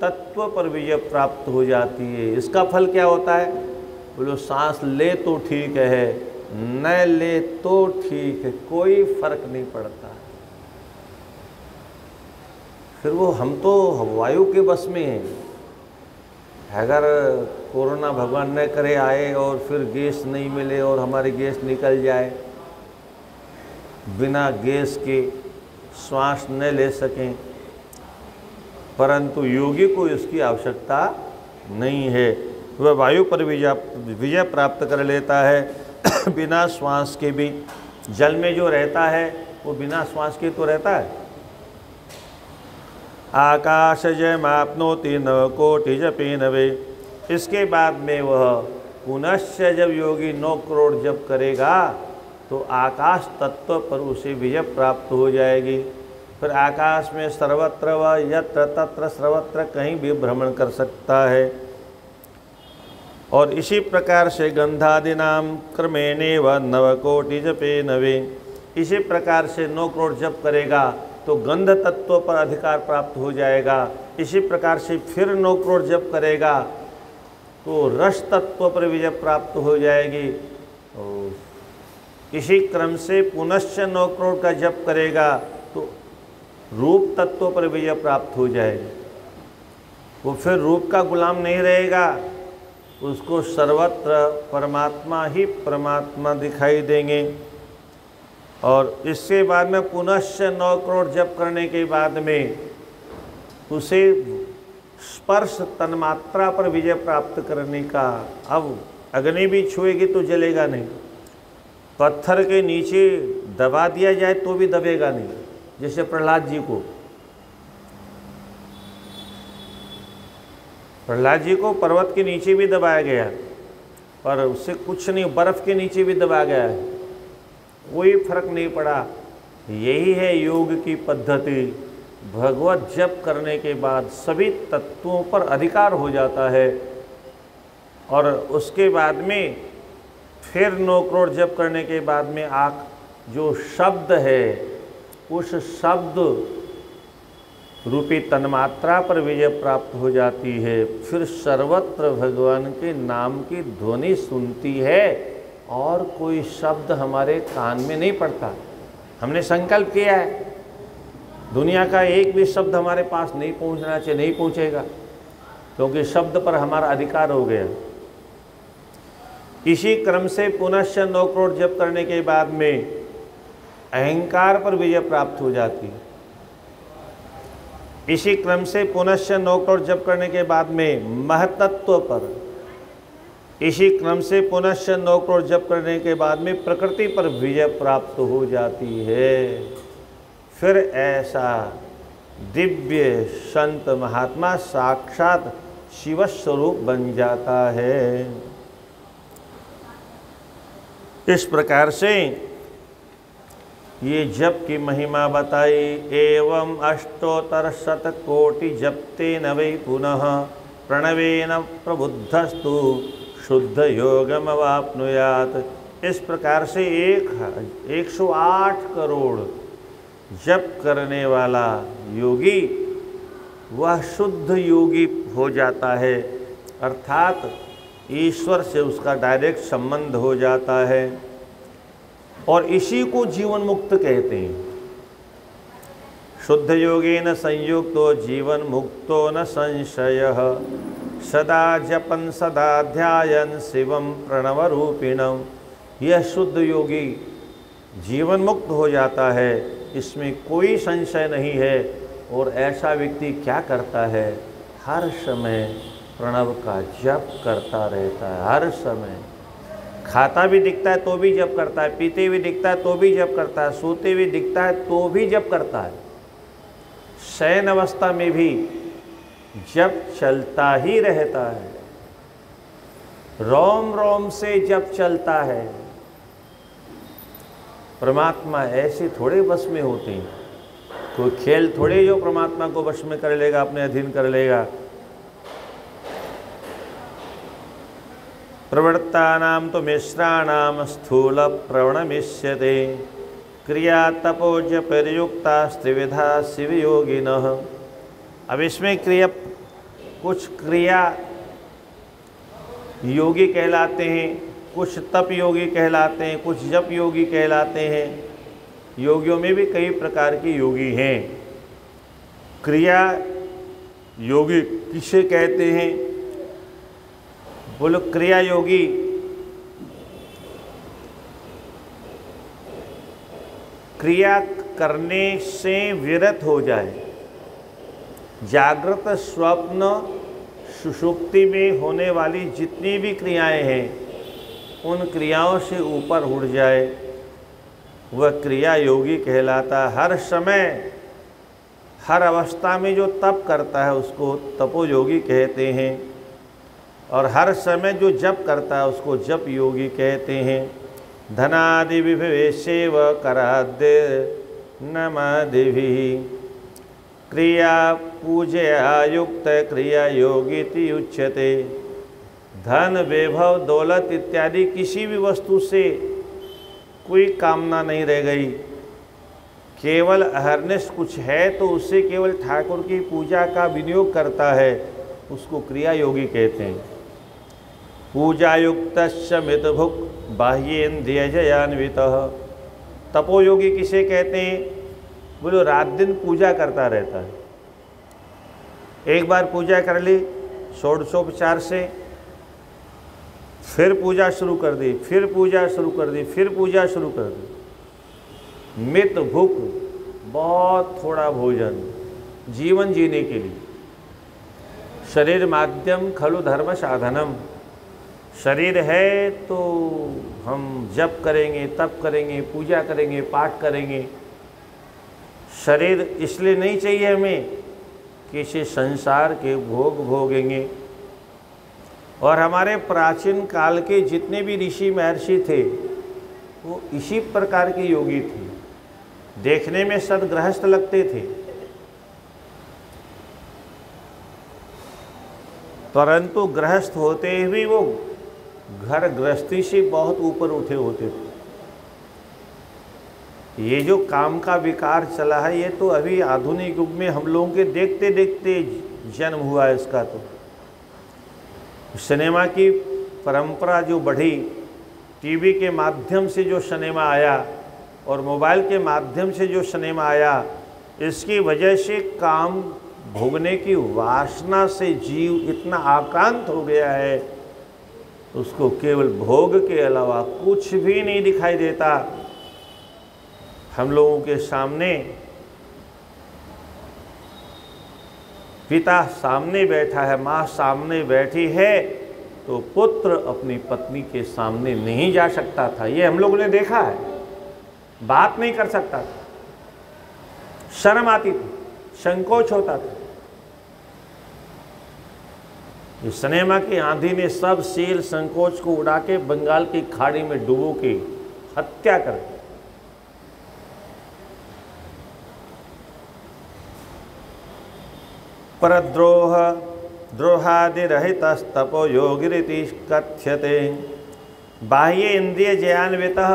तत्व पर विजय प्राप्त हो जाती है। इसका फल क्या होता है? बोलो सांस ले तो ठीक है, न ले तो ठीक है, कोई फर्क नहीं पड़ता। फिर वो हम तो वायु के बस में हैं। अगर कोरोना भगवान न करे आए और फिर गैस नहीं मिले और हमारी गैस निकल जाए, बिना गैस के श्वास न ले सकें, परंतु योगी को इसकी आवश्यकता नहीं है, वह वायु पर विजय प्राप्त कर लेता है बिना श्वास के भी। जल में जो रहता है वो बिना श्वास के तो रहता है। आकाशजमाप्नोति नवकोटि जपेनवे। इसके बाद में वह पुनश्च जब योगी 9 करोड़ जप करेगा तो आकाश तत्व पर उसे विजय प्राप्त हो जाएगी। फिर आकाश में सर्वत्र व यत्र तत्र सर्वत्र कहीं भी भ्रमण कर सकता है। और इसी प्रकार से गंधादिनाम क्रमेणे व नवकोटि जपे नवे। इसी प्रकार से 9 करोड़ जप करेगा तो गंध तत्व पर अधिकार प्राप्त हो जाएगा। इसी प्रकार से फिर 9 करोड़ जप करेगा तो रस तत्व पर विजय प्राप्त हो जाएगी। इसी क्रम से पुनश्च 9 करोड़ का जप करेगा तो रूप तत्व पर विजय प्राप्त हो जाएगी। वो फिर रूप का गुलाम नहीं रहेगा, उसको सर्वत्र परमात्मा ही परमात्मा दिखाई देंगे। और इसके बाद में पुनश्च 9 करोड़ जप करने के बाद में उसे स्पर्श तन्मात्रा पर विजय प्राप्त करने का। अब अग्नि भी छुएगी तो जलेगा नहीं, पत्थर के नीचे दबा दिया जाए तो भी दबेगा नहीं। जैसे प्रहलाद जी को पर्वत के नीचे भी दबाया गया पर उससे कुछ नहीं, बर्फ़ के नीचे भी दबाया गया है, कोई फर्क नहीं पड़ा। यही है योग की पद्धति। भगवत जप करने के बाद सभी तत्वों पर अधिकार हो जाता है और उसके बाद में फिर 9 करोड़ जप करने के बाद में जो शब्द है उस शब्द रूपी तन्मात्रा पर विजय प्राप्त हो जाती है। फिर सर्वत्र भगवान के नाम की ध्वनि सुनती है और कोई शब्द हमारे कान में नहीं पड़ता। हमने संकल्प किया है दुनिया का एक भी शब्द हमारे पास नहीं पहुंचना चाहिए, नहीं पहुंचेगा, क्योंकि शब्द पर हमारा अधिकार हो गया। इसी क्रम से पुनश्च 9 करोड़ जप करने के बाद में अहंकार पर विजय प्राप्त हो जाती है। इसी क्रम से पुनश्च 9 करोड़ जप करने के बाद में महतत्व पर, इसी क्रम से पुनश्च 9 करोड़ जप करने के बाद में प्रकृति पर विजय प्राप्त हो जाती है। फिर ऐसा दिव्य संत महात्मा साक्षात शिव स्वरूप बन जाता है। इस प्रकार से ये जप की महिमा बताई। एवं अष्टोत्तर शतकोटि जपते न वै पुनः प्रणवेन प्रबुद्धस्तु शुद्ध योगम अवाप्नुयात्। इस प्रकार से 108 करोड़ जप करने वाला योगी वह शुद्ध योगी हो जाता है, अर्थात ईश्वर से उसका डायरेक्ट संबंध हो जाता है, और इसी को जीवन मुक्त कहते हैं। शुद्ध योगेन संयुक्तो जीवन मुक्तो न संशयः सदा जपन सदा ध्यायन शिवम प्रणव रूपिणम। यह शुद्ध योगी जीवन मुक्त हो जाता है, इसमें कोई संशय नहीं है। और ऐसा व्यक्ति क्या करता है? हर समय प्रणव का जप करता रहता है। हर समय खाता भी दिखता है तो भी जप करता है, पीते हुए दिखता है तो भी जप करता है, सोते हुए दिखता है तो भी जप करता है, शयन अवस्था में भी जप चलता ही रहता है। रोम रोम से जप चलता है। परमात्मा ऐसे थोड़े वश में होते हैं, कोई खेल थोड़े जो परमात्मा को वश में कर लेगा, अपने अधीन कर लेगा। प्रवृत्तानां तो मिश्राणाम स्थूल प्रवणमिष्यते क्रिया तपोज प्रयुक्ता त्रिविधा शिव योगिनः। अब इसमें कुछ क्रिया योगी कहलाते हैं, कुछ तप योगी कहलाते हैं, कुछ जप योगी कहलाते हैं। योगियों में भी कई प्रकार के योगी हैं। क्रिया योगी किसे कहते हैं? बोलो, क्रिया योगी क्रिया करने से विरत हो जाए। जागृत स्वप्न सुषुप्ति में होने वाली जितनी भी क्रियाएं हैं, उन क्रियाओं से ऊपर उठ जाए, वह क्रिया योगी कहलाता। हर समय हर अवस्था में जो तप करता है उसको तपोयोगी कहते हैं, और हर समय जो जप करता है उसको जप योगी कहते हैं। धनादि विभवेशेव कराद्य नमादिभिः क्रिया पूजया युक्त क्रिया योगीति उच्यते। धन वैभव दौलत इत्यादि किसी भी वस्तु से कोई कामना नहीं रह गई, केवल अहरनिश कुछ है तो उससे केवल ठाकुर की पूजा का विनियोग करता है, उसको क्रिया योगी कहते हैं। पूजा युक्त मितभुक बाह्येन्द्रिय जयान्वितः। तपोयोगी किसे कहते हैं? बोलो, रात दिन पूजा करता रहता है। एक बार पूजा कर ली षोडशोपचार से, फिर पूजा शुरू कर दी, फिर पूजा शुरू कर दी, फिर पूजा शुरू कर दी। मित भूख, बहुत थोड़ा भोजन जीवन जीने के लिए। शरीर माध्यम खलु धर्म साधनम। शरीर है तो हम जप करेंगे, तप करेंगे, पूजा करेंगे, पाठ करेंगे। शरीर इसलिए नहीं चाहिए हमें कि इसे संसार के भोग भोगेंगे। और हमारे प्राचीन काल के जितने भी ऋषि महर्षि थे वो इसी प्रकार के योगी थे। देखने में सदगृहस्थ लगते थे, परंतु गृहस्थ होते हुए वो घर गृहस्थी से बहुत ऊपर उठे होते थे। ये जो काम का विकार चला है, ये तो अभी आधुनिक युग में हम लोगों के देखते देखते जन्म हुआ है इसका। तो सिनेमा की परंपरा जो बढ़ी, टीवी के माध्यम से जो सिनेमा आया और मोबाइल के माध्यम से जो सिनेमा आया, इसकी वजह से काम भोगने की वासना से जीव इतना आक्रांत हो गया है, उसको केवल भोग के अलावा कुछ भी नहीं दिखाई देता। हम लोगों के सामने पिता सामने बैठा है, माँ सामने बैठी है, तो पुत्र अपनी पत्नी के सामने नहीं जा सकता था। ये हम लोगों ने देखा है, बात नहीं कर सकता था, शर्म आती थी, संकोच होता था। इस सिनेमा की आंधी ने सब शील संकोच को उड़ा के बंगाल की खाड़ी में डुबो के हत्या कर दी। परद्रोह द्रोहादिरहितस्तपो योगिरिति कथ्यते। बाह्य इंद्रिय जयान्वितः,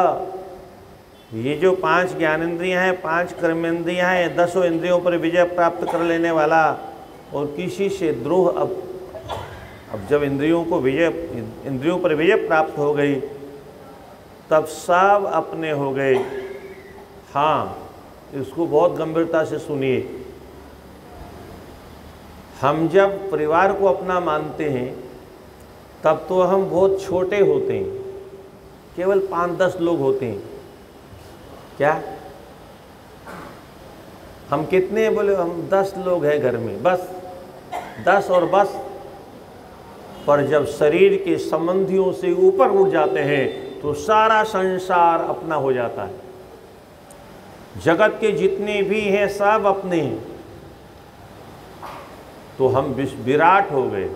ये जो 5 ज्ञानेंद्रियां हैं, 5 कर्मेंद्रियां हैं, 10 इंद्रियों पर विजय प्राप्त कर लेने वाला, और किसी से द्रोह। अब जब इंद्रियों पर विजय प्राप्त हो गई, तब सब अपने हो गए। हाँ, इसको बहुत गंभीरता से सुनिए। हम जब परिवार को अपना मानते हैं, तब तो हम बहुत छोटे होते हैं, केवल 5-10 लोग होते हैं। क्या हम कितने हैं? बोले हम 10 लोग हैं घर में, बस 10 और बस। पर जब शरीर के संबंधियों से ऊपर उठ जाते हैं, तो सारा संसार अपना हो जाता है। जगत के जितने भी हैं सब अपने हैं। तो हम विराट हो गए,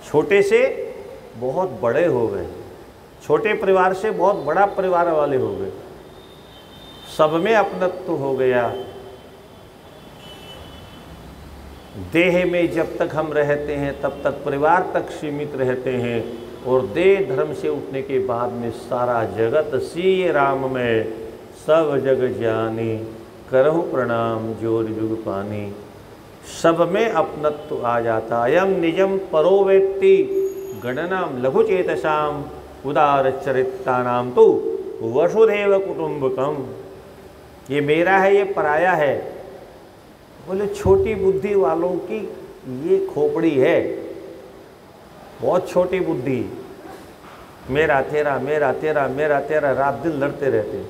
छोटे से बहुत बड़े हो गए, छोटे परिवार से बहुत बड़ा परिवार वाले हो गए, सब में अपनत्व हो गया। देह में जब तक हम रहते हैं तब तक परिवार तक सीमित रहते हैं, और देह धर्म से उठने के बाद में सारा जगत सिय राम में सब जग जानी, करहु प्रणाम जोर जुग पानी। सब में अपनत्व आ जाता। अयम निजम परो वेत्ति गणनाम लघु चेतसाम उदार चरित्राणाम तो वसुधैव कुटुंबकम। ये मेरा है, ये पराया है। बोले छोटी बुद्धि वालों की ये खोपड़ी है, बहुत छोटी बुद्धि। मेरा तेरा, मेरा तेरा, मेरा तेरा, रात दिन लड़ते रहते,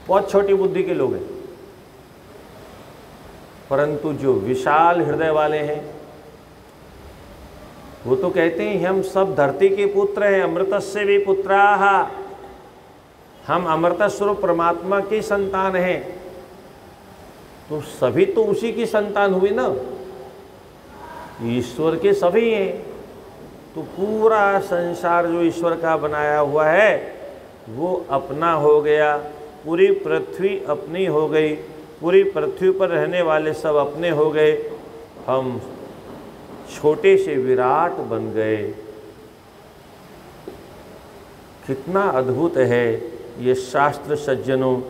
बहुत छोटी बुद्धि के लोग हैं। परंतु जो विशाल हृदय वाले हैं, वो तो कहते हैं हम सब धरती के पुत्र हैं, अमृतस्य भी पुत्राः, हम अमृत स्वरूप परमात्मा की संतान हैं। तो सभी तो उसी की संतान हुई ना, ईश्वर के सभी हैं। तो पूरा संसार जो ईश्वर का बनाया हुआ है वो अपना हो गया, पूरी पृथ्वी अपनी हो गई, पूरी पृथ्वी पर रहने वाले सब अपने हो गए। हम छोटे से विराट बन गए। कितना अद्भुत है ये शास्त्र सज्जनों।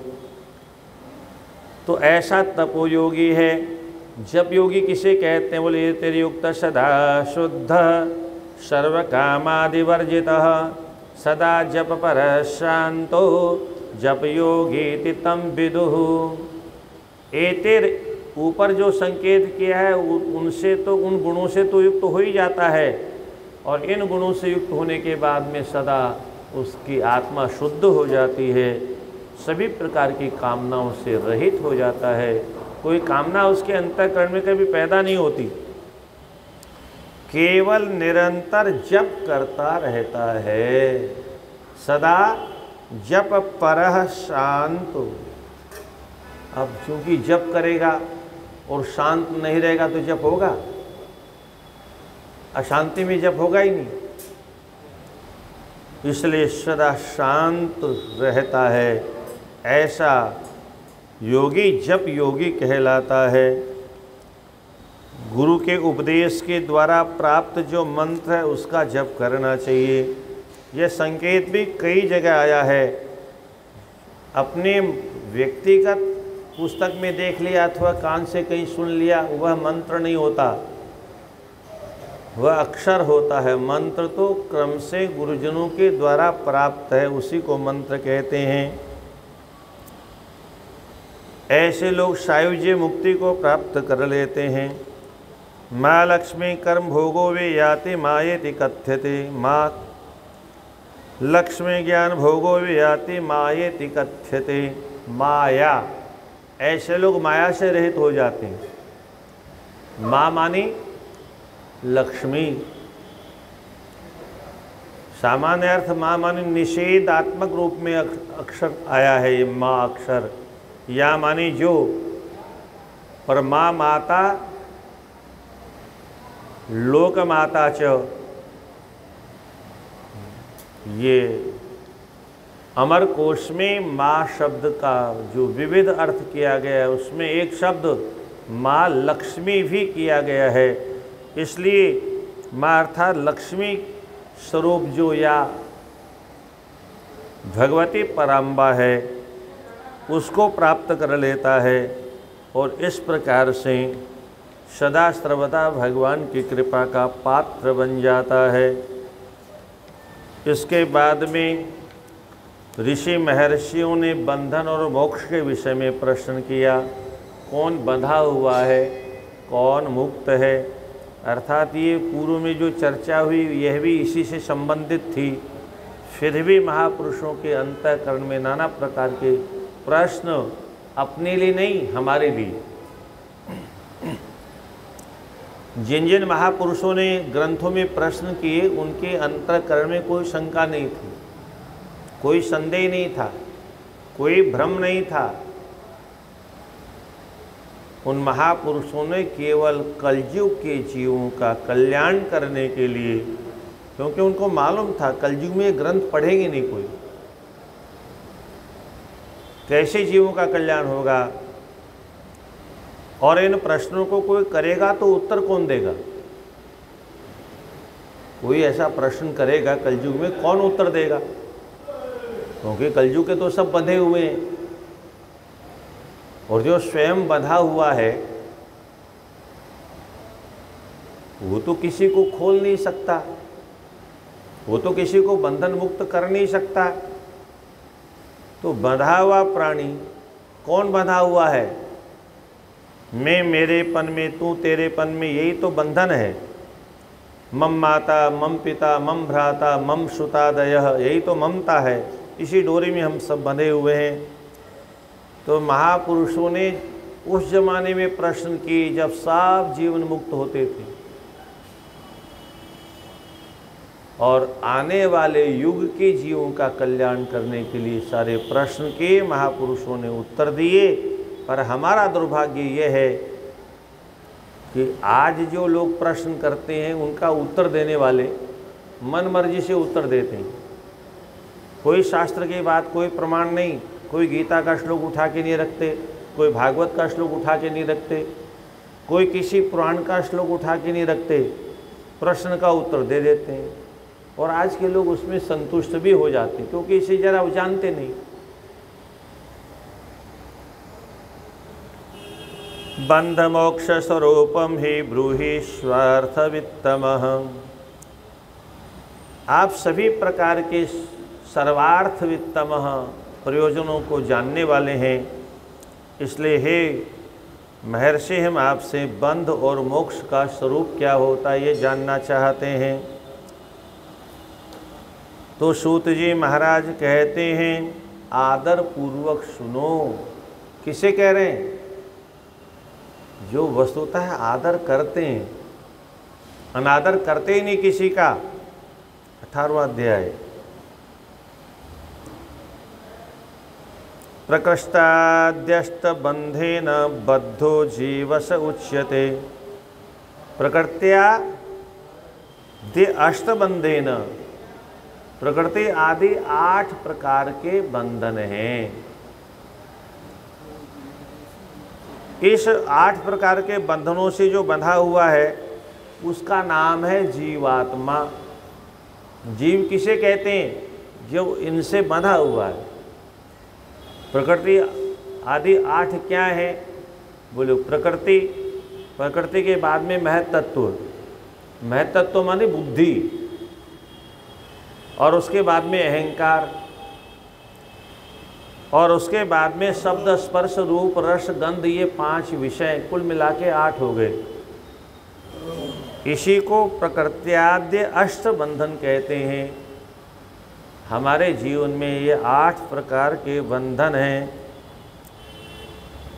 तो ऐसा तपोयोगी है। जप योगी किसे कहते हैं? बोले तेरे युक्त सदा शुद्ध सर्व कामादिवर्जितः सदा जप पर शांतो जप योगी तम विदुः। एतेर ऊपर जो संकेत किया है उनसे तो, उन गुणों से तो युक्त हो ही जाता है, और इन गुणों से युक्त होने के बाद में सदा उसकी आत्मा शुद्ध हो जाती है, सभी प्रकार की कामनाओं से रहित हो जाता है। कोई कामना उसके अंतःकरण में कभी पैदा नहीं होती। केवल निरंतर जप करता रहता है, सदा जप परः शांत। अब चूंकि जप करेगा और शांत नहीं रहेगा तो जप होगा? अशांति में जप होगा ही नहीं। इसलिए सदा शांत रहता है, ऐसा योगी जप योगी कहलाता है। गुरु के उपदेश के द्वारा प्राप्त जो मंत्र है उसका जप करना चाहिए। यह संकेत भी कई जगह आया है। अपने व्यक्तिगत पुस्तक में देख लिया अथवा कान से कहीं सुन लिया, वह मंत्र नहीं होता, वह अक्षर होता है। मंत्र तो क्रम से गुरुजनों के द्वारा प्राप्त है, उसी को मंत्र कहते हैं। ऐसे लोग सायुज्य मुक्ति को प्राप्त कर लेते हैं। माँ लक्ष्मी कर्म भोगो वे याति मायेति कथ्यते। माँ लक्ष्मी ज्ञान भोगो वे याति मायेति कथ्यते। माया, ऐसे लोग माया से रहित हो जाते हैं। माँ मानी लक्ष्मी। सामान्य अर्थ माँ मानी निषेधात्मक रूप में अक्षर आया है ये माँ अक्षर। या मानी जो, पर माँ माता लोक माता च, ये अमर कोश में माँ शब्द का जो विविध अर्थ किया गया है उसमें एक शब्द माँ लक्ष्मी भी किया गया है। इसलिए माँ अर्थात लक्ष्मी स्वरूप जो या भगवती पराम्बा है उसको प्राप्त कर लेता है और इस प्रकार से सदा सर्वदा भगवान की कृपा का पात्र बन जाता है। इसके बाद में ऋषि महर्षियों ने बंधन और मोक्ष के विषय में प्रश्न किया। कौन बंधा हुआ है, कौन मुक्त है, अर्थात ये पूर्व में जो चर्चा हुई यह भी इसी से संबंधित थी। फिर भी महापुरुषों के अंतःकरण में नाना प्रकार के प्रश्न, अपने लिए नहीं हमारे लिए। जिन जिन महापुरुषों ने ग्रंथों में प्रश्न किए उनके अंतःकरण में कोई शंका नहीं थी, कोई संदेह नहीं था, कोई भ्रम नहीं था। उन महापुरुषों ने केवल कलयुग के जीवों का कल्याण करने के लिए, क्योंकि उनको मालूम था कलयुग में ग्रंथ पढ़ेंगे नहीं कोई, कैसे जीवों का कल्याण होगा, और इन प्रश्नों को कोई करेगा तो उत्तर कौन देगा। कोई ऐसा प्रश्न करेगा कलयुग में, कौन उत्तर देगा, क्योंकि कलयुग के तो सब बंधे हुए हैं और जो स्वयं बंधा हुआ है वो तो किसी को खोल नहीं सकता, वो तो किसी को बंधन मुक्त कर नहीं सकता। तो बंधा हुआ प्राणी कौन बंधा हुआ है, मैं मेरेपन में, तू तेरेपन में, यही तो बंधन है। मम माता मम पिता मम भ्राता मम सुतादयः, यही तो ममता है। इसी डोरी में हम सब बंधे हुए हैं। तो महापुरुषों ने उस जमाने में प्रश्न किए जब सब जीवन मुक्त होते थे, और आने वाले युग के जीवों का कल्याण करने के लिए सारे प्रश्न के महापुरुषों ने उत्तर दिए। पर हमारा दुर्भाग्य यह है कि आज जो लोग प्रश्न करते हैं उनका उत्तर देने वाले मन मर्जी से उत्तर देते हैं। कोई शास्त्र की बात, कोई प्रमाण नहीं, कोई गीता का श्लोक उठा के नहीं रखते, कोई भागवत का श्लोक उठा के नहीं रखते, कोई किसी पुराण का श्लोक उठा के नहीं रखते, प्रश्न का उत्तर दे देते हैं। और आज के लोग उसमें संतुष्ट भी हो जाते हैं, क्योंकि इसे जरा जानते नहीं। बंध मोक्ष स्वरूपम ही ब्रूहि स्वार्थ वित्तमः। आप सभी प्रकार के सर्वार्थ वित्तमः प्रयोजनों को जानने वाले हैं, इसलिए हे महर्षि हम आपसे बंध और मोक्ष का स्वरूप क्या होता है ये जानना चाहते हैं। तो सूत जी महाराज कहते हैं आदर पूर्वक सुनो। किसे कह रहे हैं, जो वस्तुतः आदर करते हैं, अनादर करते ही नहीं किसी का। 18वां अध्याय। प्रकृष्टाद्यष्ट बंधेन बद्धो जीवस उच्यते। प्रकृत्या दे अष्टबंधेन, प्रकृति आदि 8 प्रकार के बंधन हैं। इस 8 प्रकार के बंधनों से जो बंधा हुआ है उसका नाम है जीवात्मा। जीव किसे कहते हैं, जो इनसे बंधा हुआ है। प्रकृति आदि 8 क्या है, बोलो प्रकृति, प्रकृति के बाद में महत्तत्व, महत्तत्व माने बुद्धि, और उसके बाद में अहंकार, और उसके बाद में शब्द स्पर्श रूप रस गंध, ये 5 विषय कुल मिला के 8 हो गए। इसी को प्रकृत्याद्य अष्ट बंधन कहते हैं। हमारे जीवन में ये 8 प्रकार के बंधन हैं।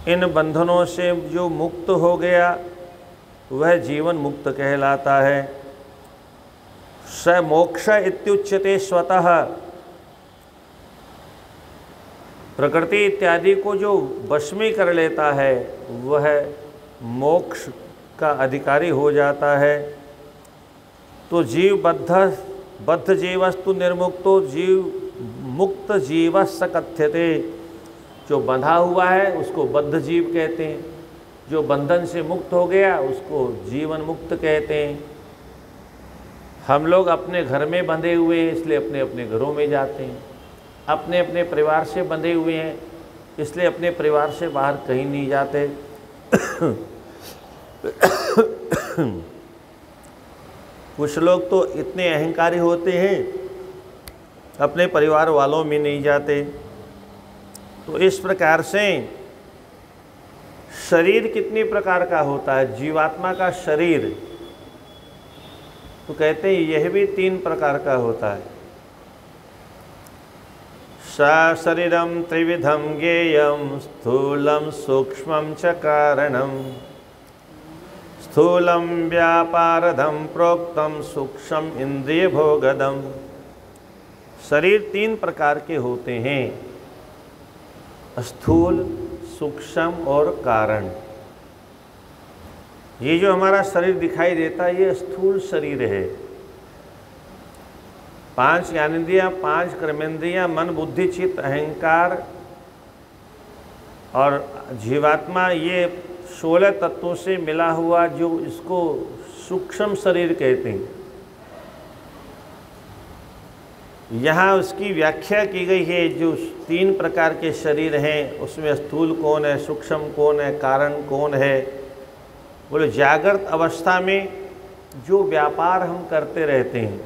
इन बंधनों से जो मुक्त हो गया वह जीवन मुक्त कहलाता है। स मोक्ष इत्युच्यते स्वतः। प्रकृति इत्यादि को जो वश में कर लेता है वह मोक्ष का अधिकारी हो जाता है। तो जीव बद्ध जीवस्तु निर्मुक्तो जीव मुक्त जीव स कथ्यते। जो बंधा हुआ है उसको बद्ध जीव कहते हैं, जो बंधन से मुक्त हो गया उसको जीवन मुक्त कहते हैं। हम लोग अपने घर में बंधे हुए हैं इसलिए अपने अपने घरों में जाते हैं, अपने अपने परिवार से बंधे हुए हैं इसलिए अपने परिवार से बाहर कहीं नहीं जाते। कुछ लोग तो इतने अहंकारी होते हैं अपने परिवार वालों में नहीं जाते। तो इस प्रकार से शरीर कितने प्रकार का होता है, जीवात्मा का शरीर, तो कहते हैं यह भी 3 प्रकार का होता है। शरीरम त्रिविधम ज्ञेयम स्थूलम सूक्ष्मं च कारणम। स्थूलम व्यापारधम प्रोक्तम सूक्ष्म इंद्रिय भोगदम। शरीर 3 प्रकार के होते हैं, स्थूल, सूक्ष्म और कारण। ये जो हमारा शरीर दिखाई देता है ये स्थूल शरीर है। 5 ज्ञानेंद्रियाँ, 5 कर्मेंद्रियाँ, मन बुद्धि चित्त अहंकार और जीवात्मा, ये 16 तत्वों से मिला हुआ जो इसको सूक्ष्म शरीर कहते हैं। यहाँ उसकी व्याख्या की गई है। जो 3 प्रकार के शरीर हैं उसमें स्थूल कौन है, सूक्ष्म कौन है, कारण कौन है। बोले जागृत अवस्था में जो व्यापार हम करते रहते हैं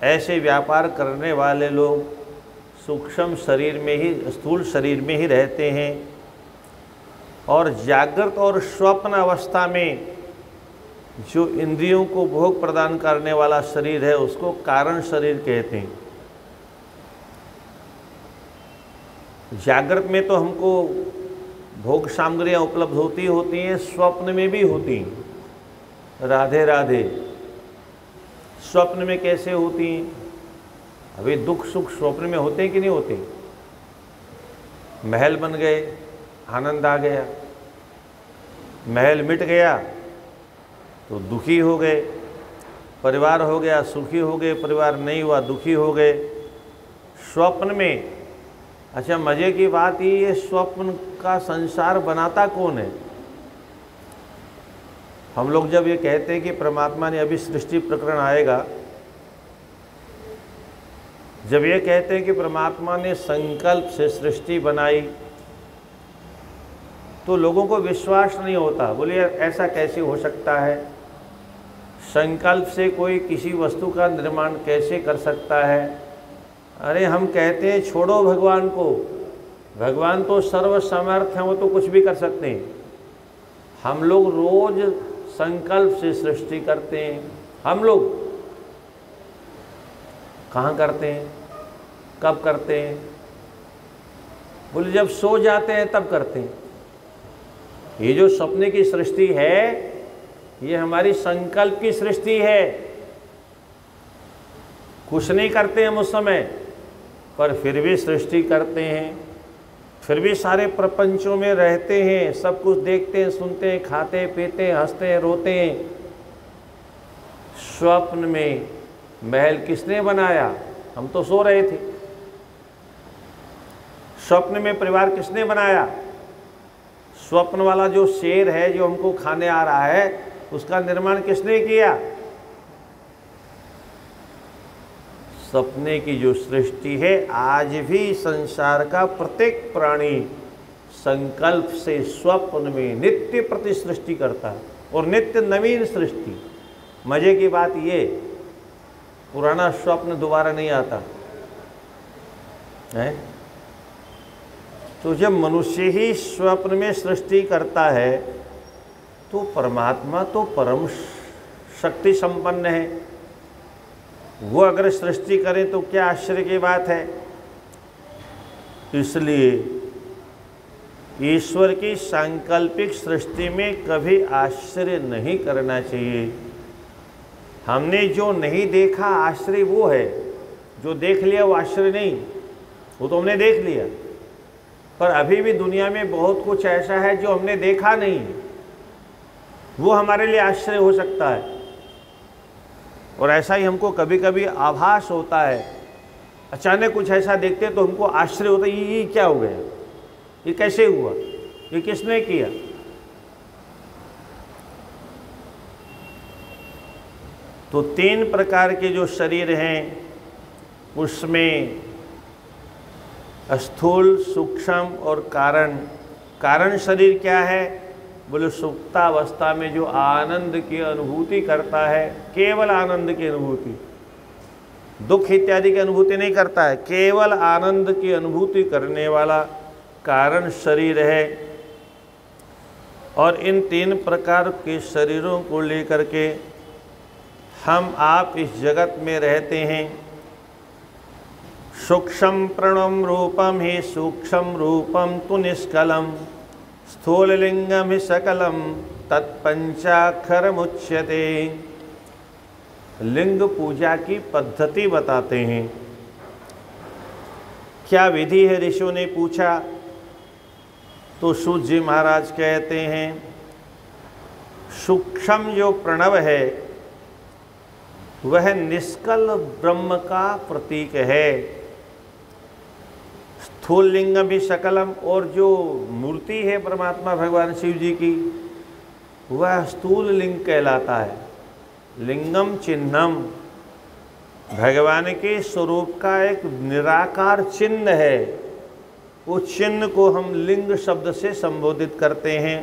ऐसे व्यापार करने वाले लोग सूक्ष्म शरीर में ही, स्थूल शरीर में ही रहते हैं। और जागृत और स्वप्न अवस्था में जो इंद्रियों को भोग प्रदान करने वाला शरीर है उसको कारण शरीर कहते हैं। जागृत में तो हमको भोग सामग्रियाँ उपलब्ध होती हैं, स्वप्न में भी होती हैं। राधे राधे। स्वप्न में कैसे होती हैं? अभी दुख सुख स्वप्न में होते हैं कि नहीं होते? महल बन गए, आनंद आ गया, महल मिट गया तो दुखी हो गए, परिवार हो गया सुखी हो गए, परिवार नहीं हुआ दुखी हो गए। स्वप्न में, अच्छा मज़े की बात ये स्वप्न का संसार बनाता कौन है? हम लोग जब ये कहते हैं कि परमात्मा ने, अभी सृष्टि प्रकरण आएगा, जब ये कहते हैं कि परमात्मा ने संकल्प से सृष्टि बनाई तो लोगों को विश्वास नहीं होता। बोलिए ऐसा कैसे हो सकता है? संकल्प से कोई किसी वस्तु का निर्माण कैसे कर सकता है? अरे हम कहते हैं छोड़ो भगवान को, भगवान तो सर्वसमर्थ हैं, वो तो कुछ भी कर सकते हैं। हम लोग रोज संकल्प से सृष्टि करते हैं। हम लोग कहाँ करते हैं, कब करते हैं? बोले जब सो जाते हैं तब करते हैं। ये जो सपने की सृष्टि है ये हमारी संकल्प की सृष्टि है। कुछ नहीं करते हम उस समय, पर फिर भी सृष्टि करते हैं, फिर भी सारे प्रपंचों में रहते हैं, सब कुछ देखते हैं, सुनते हैं, खाते पीते हैं, हंसते हैं, रोते हैं। स्वप्न में महल किसने बनाया? हम तो सो रहे थे। स्वप्न में परिवार किसने बनाया? स्वप्न वाला जो शेर है जो हमको खाने आ रहा है उसका निर्माण किसने किया? सपने की जो सृष्टि है, आज भी संसार का प्रत्येक प्राणी संकल्प से स्वप्न में नित्य प्रति सृष्टि करता है और नित्य नवीन सृष्टि। मजे की बात ये, पुराना स्वप्न दोबारा नहीं आता है। तो जब मनुष्य ही स्वप्न में सृष्टि करता है तो परमात्मा तो परम शक्ति संपन्न है। वो अगर सृष्टि करे तो क्या आश्चर्य की बात है। इसलिए ईश्वर की सांकल्पिक सृष्टि में कभी आश्चर्य नहीं करना चाहिए। हमने जो नहीं देखा आश्चर्य वो है, जो देख लिया वो आश्चर्य नहीं, वो तो हमने देख लिया। पर अभी भी दुनिया में बहुत कुछ ऐसा है जो हमने देखा नहीं, वो हमारे लिए आश्चर्य हो सकता है। और ऐसा ही हमको कभी कभी आभास होता है, अचानक कुछ ऐसा देखते तो हमको आश्चर्य होता है, ये क्या हो गया, ये कैसे हुआ, ये किसने किया। तो 3 प्रकार के जो शरीर हैं उसमें स्थूल, सूक्ष्म और कारण। कारण शरीर क्या है? बोले सुप्तावस्था में जो आनंद की अनुभूति करता है, केवल आनंद की अनुभूति, दुख इत्यादि की अनुभूति नहीं करता है, केवल आनंद की अनुभूति करने वाला कारण शरीर है। और इन 3 प्रकार के शरीरों को लेकर के हम आप इस जगत में रहते हैं। सूक्ष्म प्रणम रूपम ही सूक्ष्म रूपम तु निष्कलम, स्थूललिंगम ही सकलम तत्पंचाक्षर मुच्यते। लिंग पूजा की पद्धति बताते हैं। क्या विधि है, ऋषियों ने पूछा तो सूत जी महाराज कहते हैं, सूक्ष्म जो प्रणव है वह निष्कल ब्रह्म का प्रतीक है। स्थूल लिंगम भी सकलम, और जो मूर्ति है परमात्मा भगवान शिव जी की वह स्थूल लिंग कहलाता है। लिंगम चिन्हम, भगवान के स्वरूप का एक निराकार चिन्ह है, वो चिन्ह को हम लिंग शब्द से संबोधित करते हैं।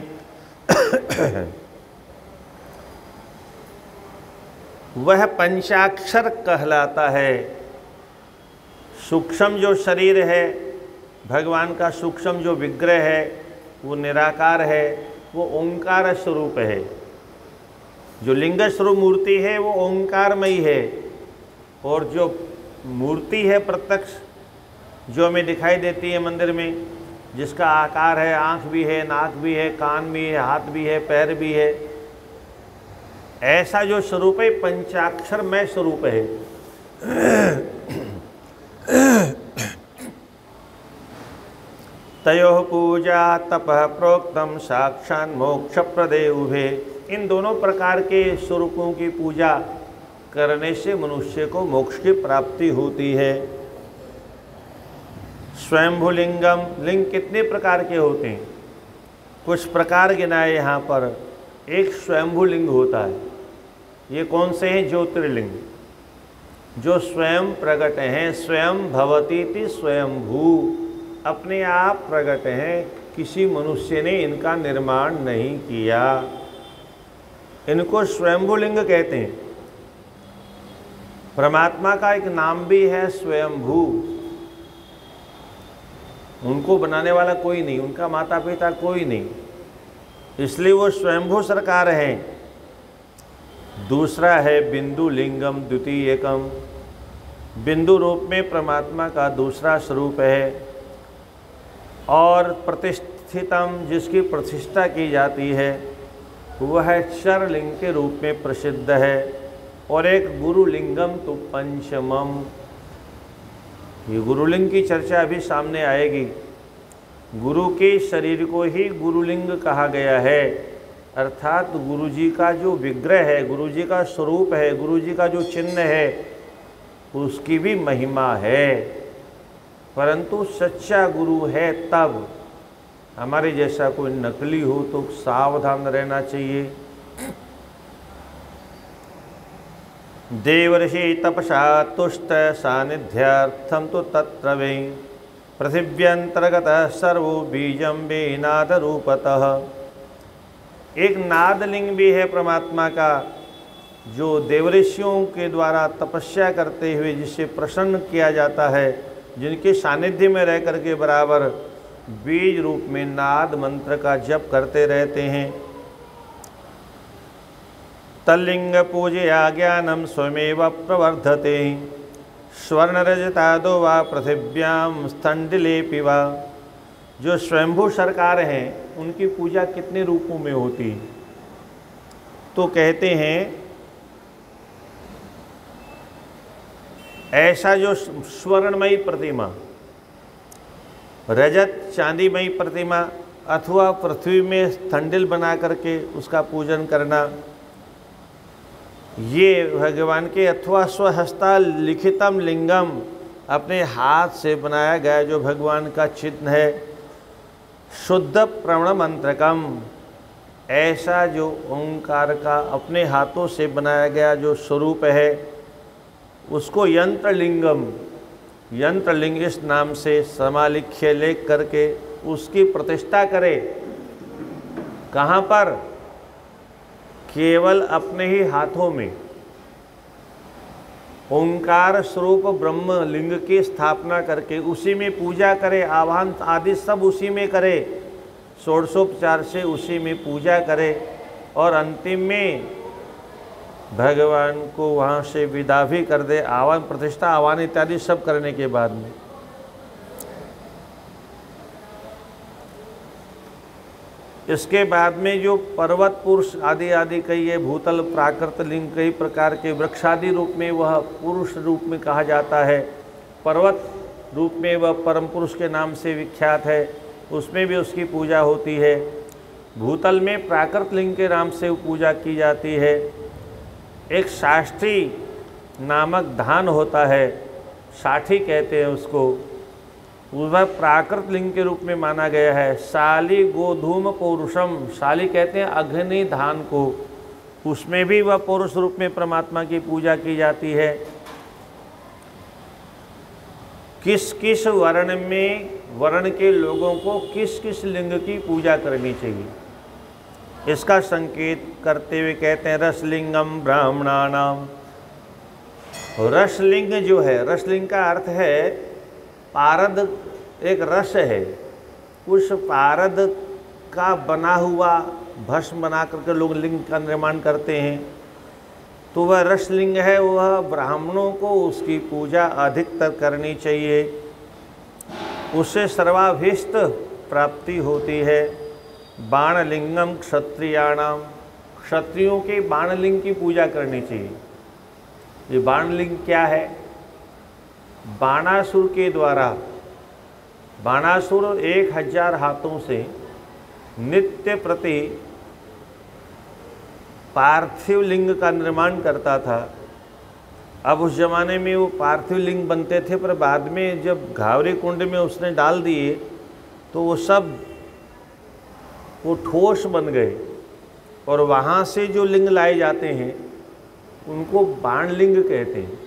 वह पंचाक्षर कहलाता है। सूक्ष्म जो शरीर है भगवान का, सूक्ष्म जो विग्रह है वो निराकार है, वो ओंकार स्वरूप है। जो लिंग स्वरूप मूर्ति है वो ओंकारमयी है। और जो मूर्ति है प्रत्यक्ष जो हमें दिखाई देती है मंदिर में, जिसका आकार है, आँख भी है, नाक भी है, कान भी है, हाथ भी है, पैर भी है, ऐसा जो स्वरूप है पंचाक्षरमय स्वरूप है। तयोः पूजा तपः प्रोक्तम साक्षान् मोक्ष प्रदे उभे। इन दोनों प्रकार के स्वरूपों की पूजा करने से मनुष्य को मोक्ष की प्राप्ति होती है। स्वयंभुलिंगम, लिंग कितने प्रकार के होते हैं? कुछ प्रकार गिनाए यहाँ पर। एक स्वयंभुलिंग होता है। ये कौन से हैं? ज्योतिर्लिंग, जो स्वयं प्रकट हैं। स्वयं भवतीति स्वयंभू, अपने आप प्रकट हैं, किसी मनुष्य ने इनका निर्माण नहीं किया। इनको स्वयंभुलिंग कहते हैं। परमात्मा का एक नाम भी है स्वयंभू। उनको बनाने वाला कोई नहीं, उनका माता पिता कोई नहीं, इसलिए वो स्वयंभू सरकार हैं। दूसरा है बिंदु लिंगम द्वितीयकम, बिंदु रूप में परमात्मा का दूसरा स्वरूप है। और प्रतिष्ठितम, जिसकी प्रतिष्ठा की जाती है, वह क्षर लिंग के रूप में प्रसिद्ध है। और एक गुरुलिंगम तो पंचमम, ये गुरुलिंग की चर्चा अभी सामने आएगी। गुरु के शरीर को ही गुरुलिंग कहा गया है, अर्थात गुरु जी का जो विग्रह है, गुरु जी का स्वरूप है, गुरु जी का जो चिन्ह है, उसकी भी महिमा है। परंतु सच्चा गुरु है तब, हमारे जैसा कोई नकली हो तो सावधान रहना चाहिए। देवर्षि तपसा तुष्ट सानिध्यार्थम तो तत्र वै पृथिव्यंतर्गत सर्वो बीजम वे नाद रूपतः। एक नादलिंग भी है परमात्मा का, जो देवऋषियों के द्वारा तपस्या करते हुए जिससे प्रसन्न किया जाता है, जिनके सानिध्य में रह करके बराबर बीज रूप में नाद मंत्र का जप करते रहते हैं। तल्लिंग पूजया ज्ञानम स्वमेव प्रवर्धते स्वर्णरजतादो वा पृथिव्यां स्थंडिलेपि वा जो स्वयंभू सरकार हैं उनकी पूजा कितने रूपों में होती है? तो कहते हैं ऐसा जो स्वर्णमयी प्रतिमा, रजत चांदीमयी प्रतिमा अथवा पृथ्वी में थंडिल बना करके उसका पूजन करना, ये भगवान के, अथवा स्वहस्ता लिखितम लिंगम, अपने हाथ से बनाया गया जो भगवान का चिन्ह है, शुद्ध प्रणव मंत्रकम, ऐसा जो ओंकार का अपने हाथों से बनाया गया जो स्वरूप है उसको यंत्रलिंगम, यंत्रलिंग इस नाम से समालिख्य लेख करके उसकी प्रतिष्ठा करे। कहाँ पर? केवल अपने ही हाथों में ओंकार स्वरूप ब्रह्म लिंग की स्थापना करके उसी में पूजा करे, आवाहन आदि सब उसी में करे, षोडशोपचार से उसी में पूजा करे और अंतिम में भगवान को वहाँ से विदा भी कर दे, आवाहन प्रतिष्ठा आवाहन इत्यादि सब करने के बाद में। इसके बाद में जो पर्वत पुरुष आदि आदि कई है, भूतल प्राकृत लिंग कई प्रकार के वृक्षादि रूप में वह पुरुष रूप में कहा जाता है, पर्वत रूप में वह परम पुरुष के नाम से विख्यात है, उसमें भी उसकी पूजा होती है। भूतल में प्राकृत लिंग के नाम से पूजा की जाती है। एक साष्ठी नामक धान होता है, साठी कहते हैं उसको, वह प्राकृत लिंग के रूप में माना गया है। शाली गोधूम पौरुषम, शाली कहते हैं अग्नि धान को, उसमें भी वह पौरुष रूप में परमात्मा की पूजा की जाती है। किस किस वर्ण में, वर्ण के लोगों को किस किस लिंग की पूजा करनी चाहिए, इसका संकेत करते हुए कहते हैं रसलिंगम ब्राह्मणानाम। रसलिंग जो है, रसलिंग का अर्थ है पारद, एक रस है, उस पारद का बना हुआ भस्म बना करके लोग लिंग का निर्माण करते हैं, तो वह रसलिंग है, वह ब्राह्मणों को उसकी पूजा अधिकतर करनी चाहिए, उससे सर्वाभीष्ट प्राप्ति होती है। बाणलिंगम क्षत्रियाणाम, क्षत्रियों के बाणलिंग की पूजा करनी चाहिए। ये बाणलिंग क्या है? बाणासुर के द्वारा, बाणासुर 1000 हाथों से नित्य प्रति पार्थिव लिंग का निर्माण करता था। अब उस जमाने में वो पार्थिव लिंग बनते थे, पर बाद में जब घावरी कुंड में उसने डाल दिए तो वो सब वो ठोस बन गए, और वहाँ से जो लिंग लाए जाते हैं उनको बाणलिंग कहते हैं।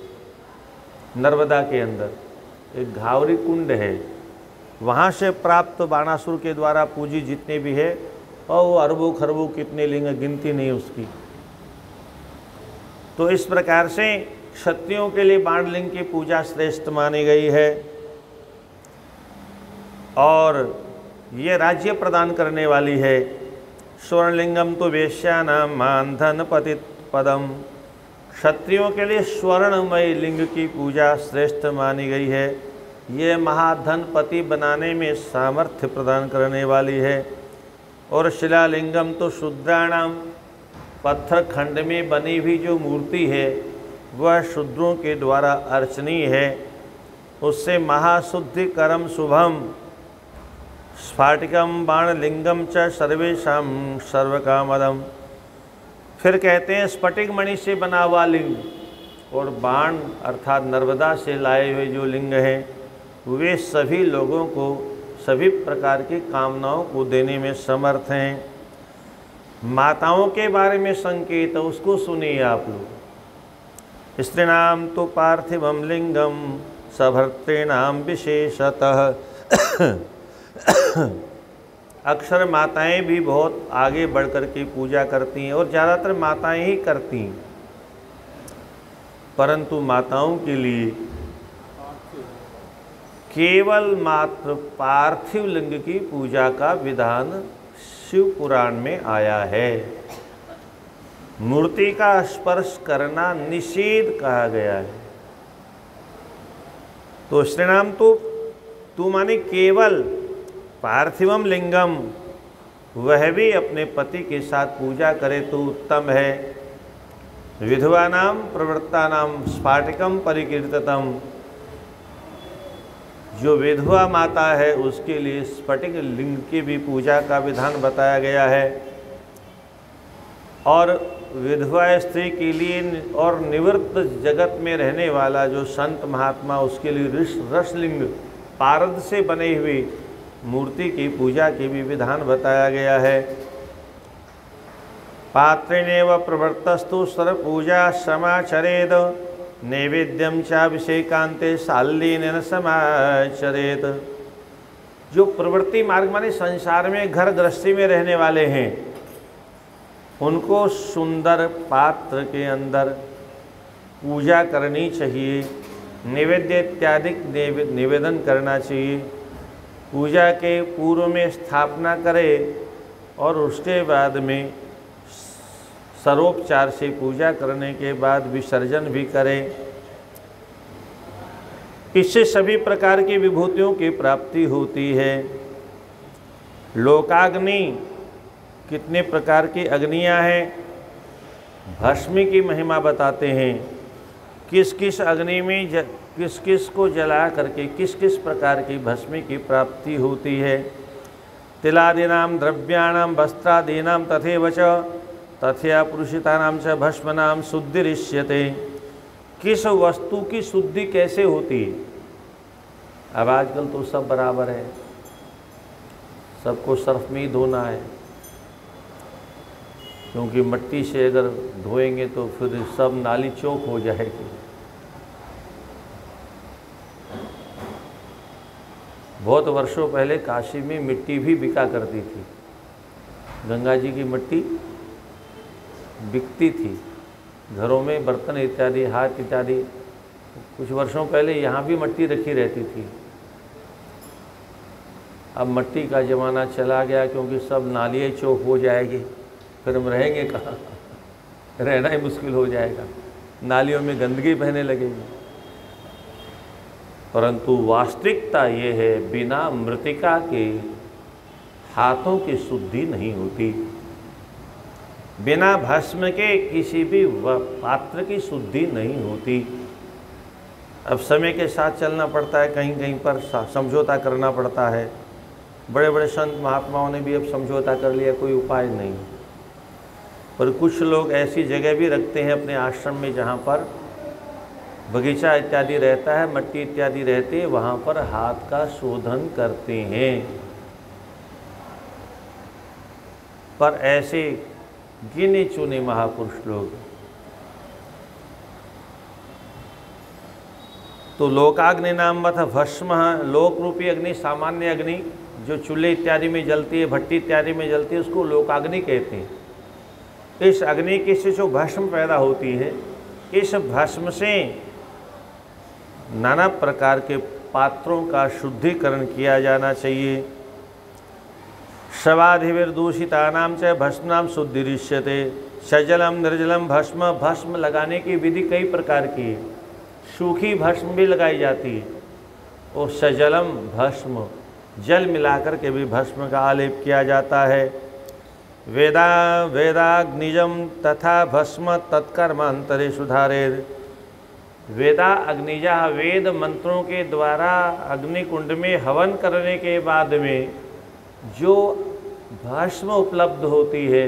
नर्मदा के अंदर एक घावरी कुंड है, वहाँ से प्राप्त बाणासुर के द्वारा पूजी जितने भी है, और वो अरबों खरबों कितने लिंग, गिनती नहीं उसकी। तो इस प्रकार से क्षत्रियों के लिए बाणलिंग की पूजा श्रेष्ठ मानी गई है, और ये राज्य प्रदान करने वाली है। स्वर्णलिंगम तो वेश्यानाम मानधन पतित पदम, क्षत्रियों के लिए स्वर्णमय लिंग की पूजा श्रेष्ठ मानी गई है। ये महाधनपति बनाने में सामर्थ्य प्रदान करने वाली है। और शिलालिंगम तो शूद्राणाम, पत्थर खंड में बनी हुई जो मूर्ति है वह शूद्रों के द्वारा अर्चनीय है, उससे महाशुद्धिकरम शुभम। स्फाटिकम बाणलिंगम च सर्वेशम सर्वकामदम। फिर कहते हैं स्फटिक मणि से बना हुआ लिंग और बाण अर्थात नर्मदा से लाए हुए जो लिंग हैं वे सभी लोगों को सभी प्रकार की कामनाओं को देने में समर्थ हैं। माताओं के बारे में संकेत उसको सुनिए आप लोग। स्त्रीणाम तो पार्थिवम लिंगम सभर्तॄणाम विशेषतः। अक्सर माताएं भी बहुत आगे बढ़कर के पूजा करती हैं और ज़्यादातर माताएं ही करती हैं, परंतु माताओं के लिए केवल मात्र पार्थिव लिंग की पूजा का विधान शिव पुराण में आया है। मूर्ति का स्पर्श करना निषेध कहा गया है। तो श्रीनाम तो तू माने केवल पार्थिवम लिंगम, वह भी अपने पति के साथ पूजा करे तो उत्तम है। विधवानाम प्रवृत्तानाम स्फाटिकम परिकीर्तितम, जो विधवा माता है उसके लिए स्फटिक लिंग की भी पूजा का विधान बताया गया है। और विधवा स्त्री के लिए और निवृत्त जगत में रहने वाला जो संत महात्मा, उसके लिए रसलिंग पारद से बने हुए मूर्ति की पूजा की भी विधान बताया गया है। पात्रेणेव प्रवृत्तस्तु सर्व पूजा समाचरेत, नैवेद्यम चाभिषेकांते शाल्येन समाचरेत। जो प्रवृत्ति मार्ग माने संसार में घर गृहस्थी में रहने वाले हैं, उनको सुंदर पात्र के अंदर पूजा करनी चाहिए, नैवेद्य इत्यादि निवेदन करना चाहिए। पूजा के पूर्व में स्थापना करे और उसके बाद में सरोपचार से पूजा करने के बाद विसर्जन भी करें। इससे सभी प्रकार की विभूतियों की प्राप्ति होती है। लोकाग्नि, कितने प्रकार की अग्नियां हैं, भस्म की महिमा बताते हैं। किस किस अग्नि में किस किस को जला करके किस किस प्रकार की भस्म की प्राप्ति होती है। तिलादीनाम द्रव्याणाम वस्त्रादीनाम तथैव च तथया पुरुषितानाम च भस्मनाम शुद्धिरिष्यते। किस वस्तु की शुद्धि कैसे होती है? अब आजकल तो सब बराबर है, सबको सर्फ में ही धोना है, क्योंकि मिट्टी से अगर धोएंगे तो फिर सब नाली चौक हो जाएगी। बहुत वर्षों पहले काशी में मिट्टी भी बिका करती थी, गंगा जी की मिट्टी बिकती थी घरों में, बर्तन इत्यादि, हाथ इत्यादि। कुछ वर्षों पहले यहाँ भी मिट्टी रखी रहती थी। अब मिट्टी का ज़माना चला गया, क्योंकि सब नालियाँ चौक हो जाएगी, फिर हम रहेंगे कहाँ? रहना ही मुश्किल हो जाएगा, नालियों में गंदगी बहने लगेगी। परंतु वास्तविकता ये है, बिना मृतिका के हाथों की शुद्धि नहीं होती, बिना भस्म के किसी भी पात्र की शुद्धि नहीं होती। अब समय के साथ चलना पड़ता है, कहीं कहीं पर समझौता करना पड़ता है। बड़े बड़े संत महात्माओं ने भी अब समझौता कर लिया, कोई उपाय नहीं। पर कुछ लोग ऐसी जगह भी रखते हैं अपने आश्रम में जहाँ पर बगीचा इत्यादि रहता है, मिट्टी इत्यादि रहती है, वहाँ पर हाथ का शोधन करते हैं। पर ऐसे गिने चुने महापुरुष लोग तो लोकाग्नि नाम मत भस्म, लोक रूपी अग्नि, सामान्य अग्नि जो चूल्हे इत्यादि में जलती है, भट्टी इत्यादि में जलती है, उसको लोकाग्नि कहते हैं। इस अग्नि के से जो भस्म पैदा होती है, इस भस्म से नाना प्रकार के पात्रों का शुद्धिकरण किया जाना चाहिए। शवाधिविर्दूषितानाम च भस्मनाम शुद्धिरिष्यते। सजलम निर्जलम भस्म, भस्म लगाने की विधि कई प्रकार की है। सूखी भस्म भी लगाई जाती है और सजलम भस्म, जल मिलाकर के भी भस्म का आलेप किया जाता है। वेदाग्निजम तथा भस्म तत्कर्मांतरे सुधारेर। वेदा अग्निजा, वेद मंत्रों के द्वारा अग्निकुंड में हवन करने के बाद में जो भस्म उपलब्ध होती है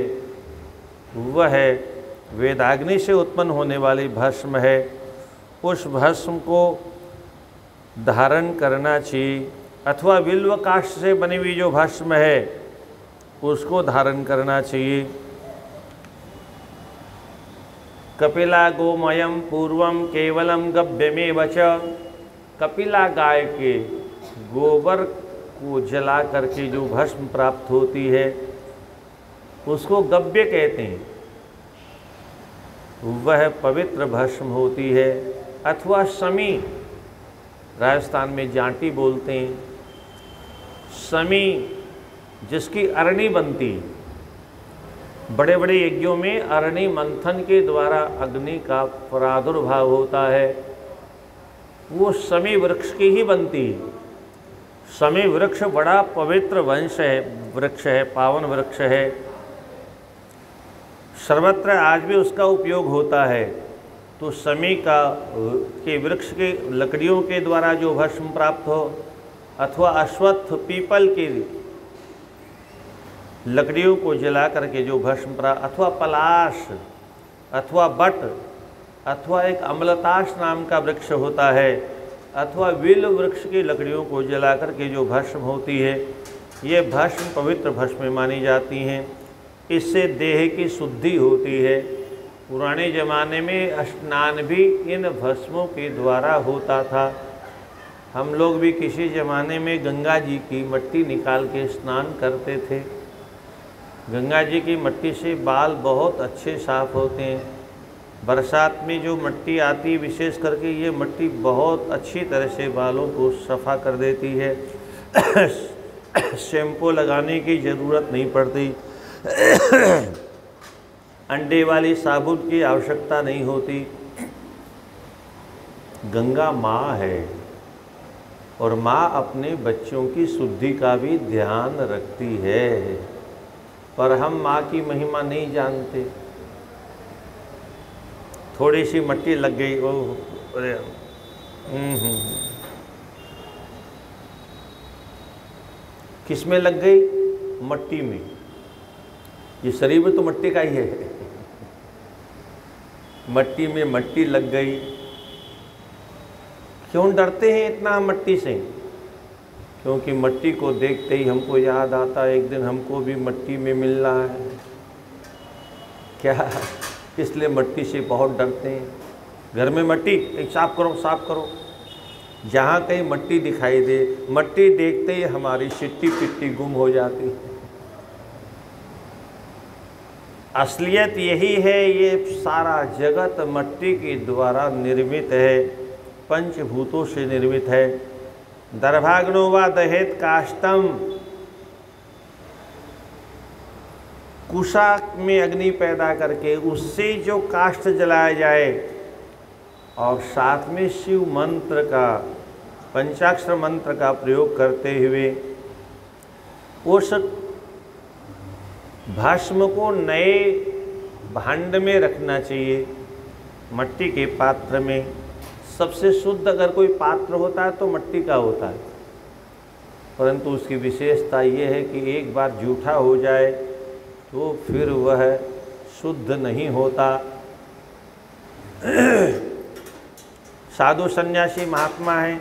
वह वेदाग्नि से उत्पन्न होने वाली भस्म है। उस भस्म को धारण करना चाहिए, अथवा बिल्व काष्ठ से बनी हुई जो भस्म है उसको धारण करना चाहिए। कपिला गोमयम पूर्वम केवलम गभ्यमेव च। कपिला गाय के गोबर को जला करके जो भस्म प्राप्त होती है उसको गभ्य कहते हैं, वह पवित्र भस्म होती है। अथवा समी, राजस्थान में जांटी बोलते हैं, समी जिसकी अरणी बनती, बड़े बड़े यज्ञों में अरणी मंथन के द्वारा अग्नि का प्रादुर्भाव होता है, वो समी वृक्ष की ही बनती है। शमी वृक्ष बड़ा पवित्र वृक्ष है, पावन वृक्ष है। सर्वत्र आज भी उसका उपयोग होता है। तो शमी के वृक्ष के लकड़ियों के द्वारा जो भस्म प्राप्त हो, अथवा अश्वत्थ पीपल की लकड़ियों को जला करके जो भस्म प्राप्त, अथवा पलाश, अथवा बट, अथवा एक अम्लताश नाम का वृक्ष होता है, अथवा विल वृक्ष की लकड़ियों को जला करके जो भस्म होती है, ये भस्म पवित्र भस्म मानी जाती हैं। इससे देह की शुद्धि होती है। पुराने ज़माने में स्नान भी इन भस्मों के द्वारा होता था। हम लोग भी किसी ज़माने में गंगा जी की मट्टी निकाल के स्नान करते थे। गंगा जी की मट्टी से बाल बहुत अच्छे साफ होते हैं। बरसात में जो मट्टी आती है, विशेष करके ये मट्टी बहुत अच्छी तरह से बालों को सफ़ा कर देती है। शैम्पू लगाने की ज़रूरत नहीं पड़ती। अंडे वाली साबुन की आवश्यकता नहीं होती। गंगा माँ है और माँ अपने बच्चों की शुद्धि का भी ध्यान रखती है, पर हम माँ की महिमा नहीं जानते। थोड़ी सी मट्टी लग गई, ओह अरे किस में लग गई? मट्टी में। ये शरीर में तो मट्टी का ही है। मट्टी में मट्टी लग गई। क्यों डरते हैं इतना हम मट्टी से? क्योंकि मट्टी को देखते ही हमको याद आता है एक दिन हमको भी मट्टी में मिलना है। क्या? इसलिए मट्टी से बहुत डरते हैं। घर में मट्टी, एक साफ करो साफ करो। जहाँ कहीं मट्टी दिखाई दे, मट्टी देखते ही हमारी सिट्टी पिट्टी गुम हो जाती है। असलियत यही है, ये सारा जगत मट्टी के द्वारा निर्मित है, पंचभूतों से निर्मित है। दर्भाग्नो वा दहेत काष्टम, कुशा में अग्नि पैदा करके उससे जो काष्ठ जलाया जाए और साथ में शिव मंत्र का, पंचाक्षर मंत्र का प्रयोग करते हुए उस भस्म को नए भांड में रखना चाहिए, मट्टी के पात्र में। सबसे शुद्ध अगर कोई पात्र होता है तो मट्टी का होता है, परंतु उसकी विशेषता ये है कि एक बार जूठा हो जाए तो फिर वह शुद्ध नहीं होता। साधु सन्यासी महात्मा हैं,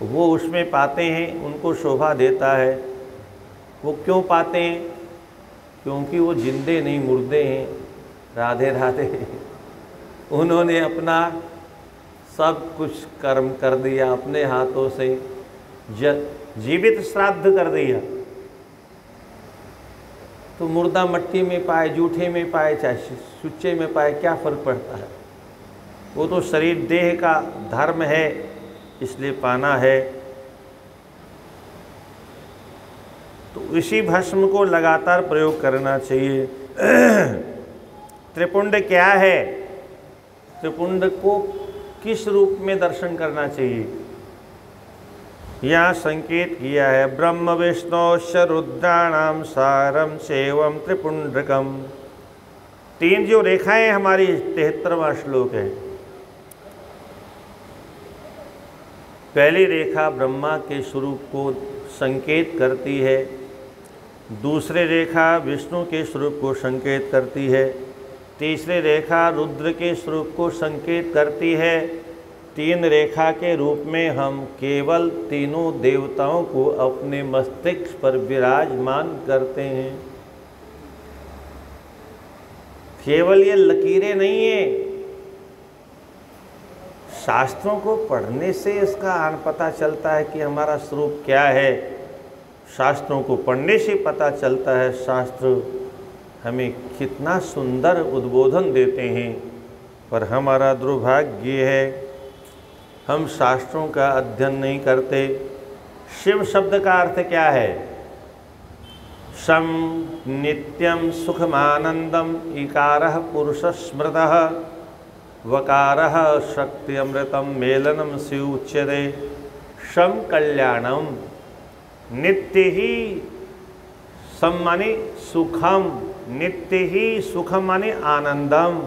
वो उसमें पाते हैं, उनको शोभा देता है। वो क्यों पाते हैं? क्योंकि वो जिंदे नहीं मुर्दे हैं। राधे राधे। उन्होंने अपना सब कुछ कर्म कर दिया, अपने हाथों से जीवित श्राद्ध कर दिया। तो मुर्दा मट्टी में पाए, जूठे में पाए, चाहे सुच्चे में पाए, क्या फ़र्क पड़ता है? वो तो शरीर देह का धर्म है, इसलिए पाना है। तो इसी भस्म को लगातार प्रयोग करना चाहिए। त्रिपुंड क्या है? त्रिपुंड को किस रूप में दर्शन करना चाहिए? यहाँ संकेत किया है, ब्रह्म विष्णोश्च रुद्राणाम सारम सेवम त्रिपुंड्रकम। 3 जो रेखाएं हमारी 73वां श्लोक है। पहली रेखा ब्रह्मा के स्वरूप को संकेत करती है, दूसरी रेखा विष्णु के स्वरूप को संकेत करती है, तीसरी रेखा रुद्र के स्वरूप को संकेत करती है। 3 रेखा के रूप में हम केवल तीनों देवताओं को अपने मस्तिष्क पर विराजमान करते हैं। केवल ये लकीरें नहीं है, शास्त्रों को पढ़ने से इसका पता चलता है कि हमारा स्वरूप क्या है। शास्त्रों को पढ़ने से पता चलता है शास्त्र हमें कितना सुंदर उद्बोधन देते हैं। पर हमारा दुर्भाग्य है, हम शास्त्रों का अध्ययन नहीं करते। शिव शब्द का अर्थ क्या है? शम नित्यम सुखमानंदम, इकारः पुरुष स्मृतः, वकारः शक्ति अमृतम मेलनम शिव उच्यते। श शम कल्याणम, नित्य ही सम माने सुखम, नित्य ही सुखम माने आनंदम,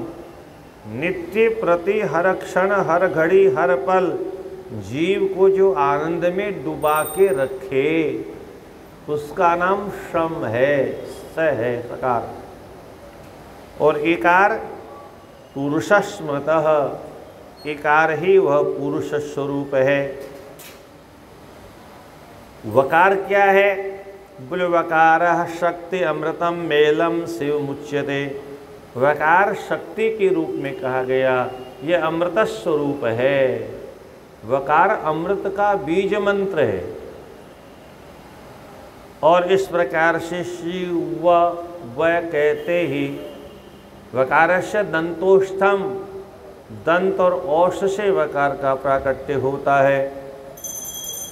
नित्य प्रति हर क्षण हर घड़ी हर पल जीव को जो आनंद में डुबा के रखे उसका नाम शम है, स है सकार। और एकार पुरुष स्मृतः, एकार ही वह पुरुष स्वरूप है। वकार क्या है? बोले वकारः शक्ति अमृतम मेलम शिव मुच्यते। वकार शक्ति के रूप में कहा गया, यह अमृत स्वरूप है। वकार अमृत का बीज मंत्र है। और इस प्रकार से शिव व कहते ही वकारस्य दंतोष्ठम, दंत और औष से वकार का प्राकट्य होता है।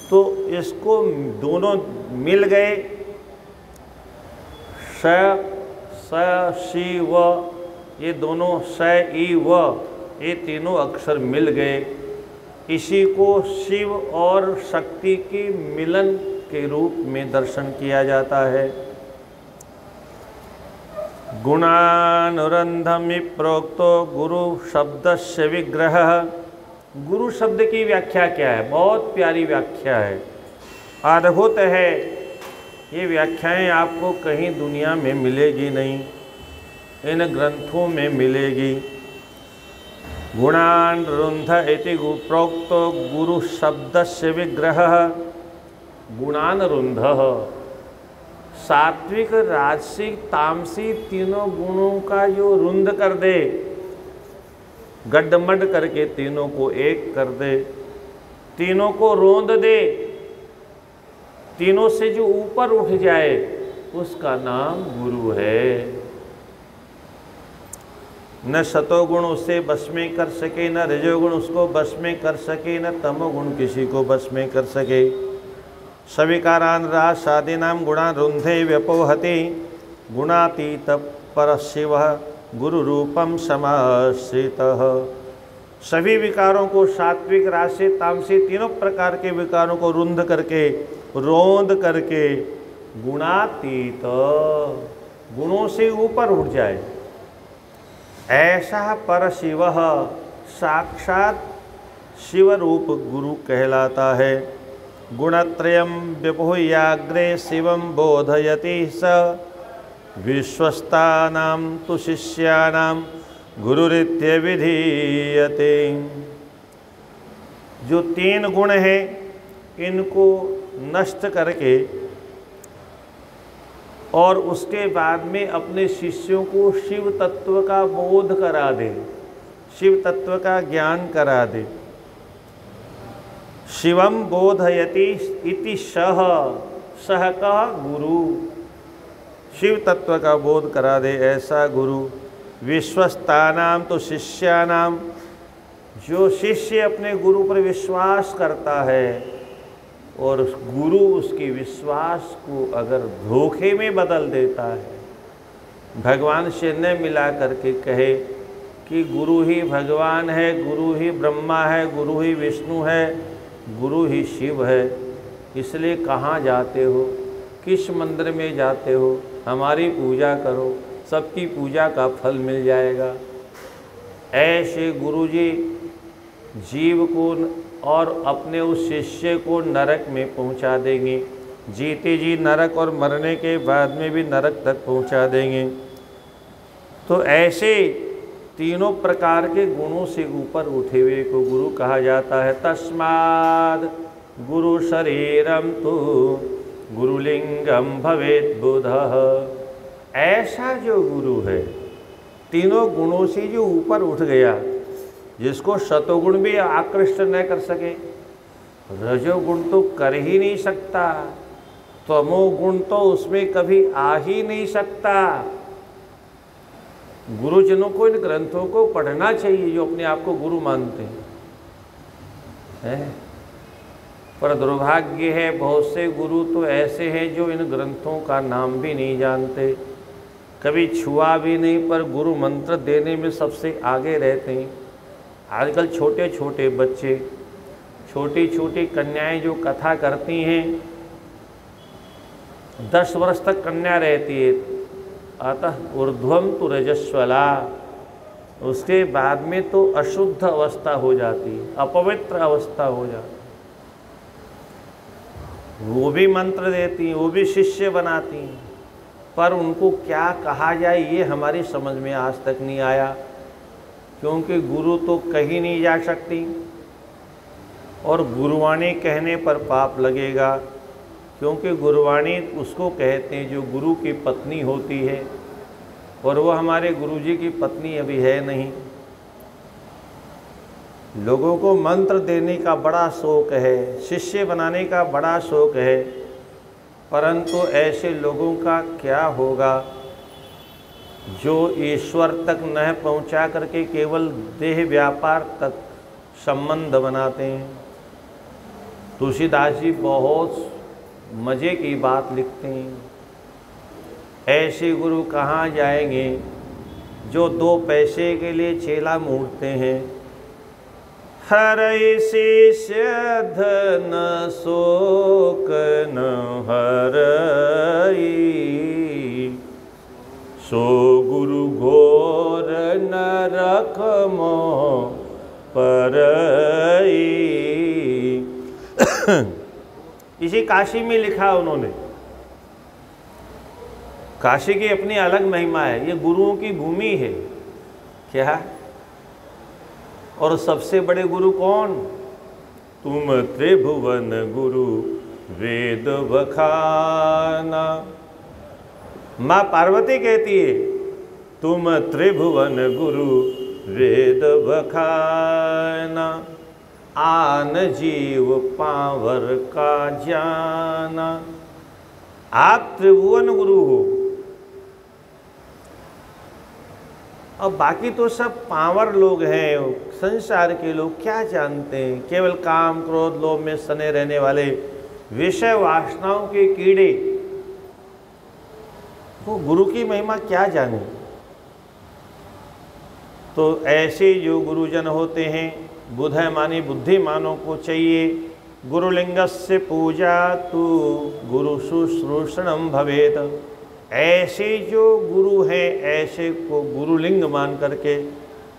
तो इसको दोनों मिल गए, स शी व, ये दोनों स ई व, ये तीनों अक्षर मिल गए। इसी को शिव और शक्ति के मिलन के रूप में दर्शन किया जाता है। गुणानुरंधमि प्रोक्तो गुरु शब्दस्य विग्रह। गुरु शब्द की व्याख्या क्या है? बहुत प्यारी व्याख्या है, अद्भुत है। ये व्याख्याएं आपको कहीं दुनिया में मिलेगी नहीं, इन ग्रंथों में मिलेगी। गुणानुरुंध इति प्रोक्तो गुरु शब्दस्य विग्रह। गुणानुरुंध, सात्विक राजसिक तामसी तीनों गुणों का जो रुंध कर दे, गड्ढमड करके तीनों को एक कर दे, तीनों को रोंद दे, तीनों से जो ऊपर उठ जाए उसका नाम गुरु है। न सतोगुण उसे बस में कर सके, न रजोगुण उसको बस में कर सके, न तमोगुण किसी को बस में कर सके। सविकारान रासादीनाम गुणान रुंधे व्यपोहति, गुणातीत पर शिव गुरु रूपम समाश्रितः। सभी विकारों को सात्विक राजसिक तामसिक तीनों प्रकार के विकारों को रुंध करके रोंद करके गुणातीत, गुणों से ऊपर उठ जाए, ऐसा पर शिव साक्षात शिव रूप गुरु कहलाता है। गुणत्रयम विभूयाग्रे शिवम बोधयति स, विश्वस्तानां तु शिष्यानां गुरुरित्य विधीयते। जो तीन गुण हैं इनको नष्ट करके और उसके बाद में अपने शिष्यों को शिव तत्व का बोध करा दे, शिव तत्व का ज्ञान करा दे। शिवम बोधयति इति सह, सह का गुरु, शिव तत्व का बोध करा दे ऐसा गुरु। विश्वस्तानाम तो शिष्यानाम, जो शिष्य अपने गुरु पर विश्वास करता है और गुरु उसके विश्वास को अगर धोखे में बदल देता है, भगवान से न मिला करके कहे कि गुरु ही भगवान है, गुरु ही ब्रह्मा है, गुरु ही विष्णु है, गुरु ही शिव है, इसलिए कहाँ जाते हो, किस मंदिर में जाते हो, हमारी पूजा करो, सबकी पूजा का फल मिल जाएगा। ऐसे गुरुजी जीव को और अपने उस शिष्य को नरक में पहुंचा देंगे, जीते जी नरक और मरने के बाद में भी नरक तक पहुंचा देंगे। तो ऐसे तीनों प्रकार के गुणों से ऊपर उठे हुए को गुरु कहा जाता है। तस्माद् गुरु शरीरम तु गुरुलिंगम भवेत् बुधः। ऐसा जो गुरु है तीनों गुणों से जो ऊपर उठ गया, जिसको सतोगुण भी आकृष्ट न कर सके, रजोगुण तो कर ही नहीं सकता, तमोगुण तो उसमें कभी आ ही नहीं सकता। गुरुजनों को इन ग्रंथों को पढ़ना चाहिए जो अपने आप को गुरु मानते हैं। पर दुर्भाग्य है, बहुत से गुरु तो ऐसे हैं जो इन ग्रंथों का नाम भी नहीं जानते, कभी छुआ भी नहीं, पर गुरु मंत्र देने में सबसे आगे रहते हैं। आजकल छोटे छोटे बच्चे छोटी छोटी कन्याएं जो कथा करती हैं, 10 वर्ष तक कन्या रहती है, अतः ऊर्ध्वम तु रजस्वला, उसके बाद में तो अशुद्ध अवस्था हो जाती है, अपवित्र अवस्था हो जाती है। वो भी मंत्र देती हैं, वो भी शिष्य बनाती हैं, पर उनको क्या कहा जाए ये हमारी समझ में आज तक नहीं आया, क्योंकि गुरु तो कहीं नहीं जा सकती और गुरुवाणी कहने पर पाप लगेगा, क्योंकि गुरुवाणी उसको कहते हैं जो गुरु की पत्नी होती है, और वो हमारे गुरुजी की पत्नी अभी है नहीं। लोगों को मंत्र देने का बड़ा शौक है, शिष्य बनाने का बड़ा शौक है, परंतु ऐसे लोगों का क्या होगा जो ईश्वर तक न पहुंचा करके केवल देह व्यापार तक संबंध बनाते हैं। तुलसीदास जी बहुत मज़े की बात लिखते हैं, ऐसे गुरु कहाँ जाएंगे जो 2 पैसे के लिए चेला मूढ़ते हैं। हरई शिष्य धन शोक न हरई, सो गुरु घोर नरक मोह परई। इसी काशी में लिखा उन्होंने। काशी की अपनी अलग महिमा है, ये गुरुओं की भूमि है। क्या? और सबसे बड़े गुरु कौन? तुम त्रिभुवन गुरु वेद बखाना। माँ पार्वती कहती है तुम त्रिभुवन गुरु वेद बखाना, आन जीव पावर का जाना। आप त्रिभुवन गुरु हो। अब बाकी तो सब पावर लोग हैं, संसार के लोग क्या जानते हैं, केवल काम क्रोध लोभ में सने रहने वाले विषय वासनाओं के कीड़े, वो गुरु की महिमा क्या जाने। तो ऐसे जो गुरुजन होते हैं, बुद्धिमानी बुद्धिमानों को चाहिए गुरुलिंगस्य पूजा तु गुरु शुश्रूषणम भवेत। ऐसे जो गुरु हैं, ऐसे को गुरुलिंग मान करके,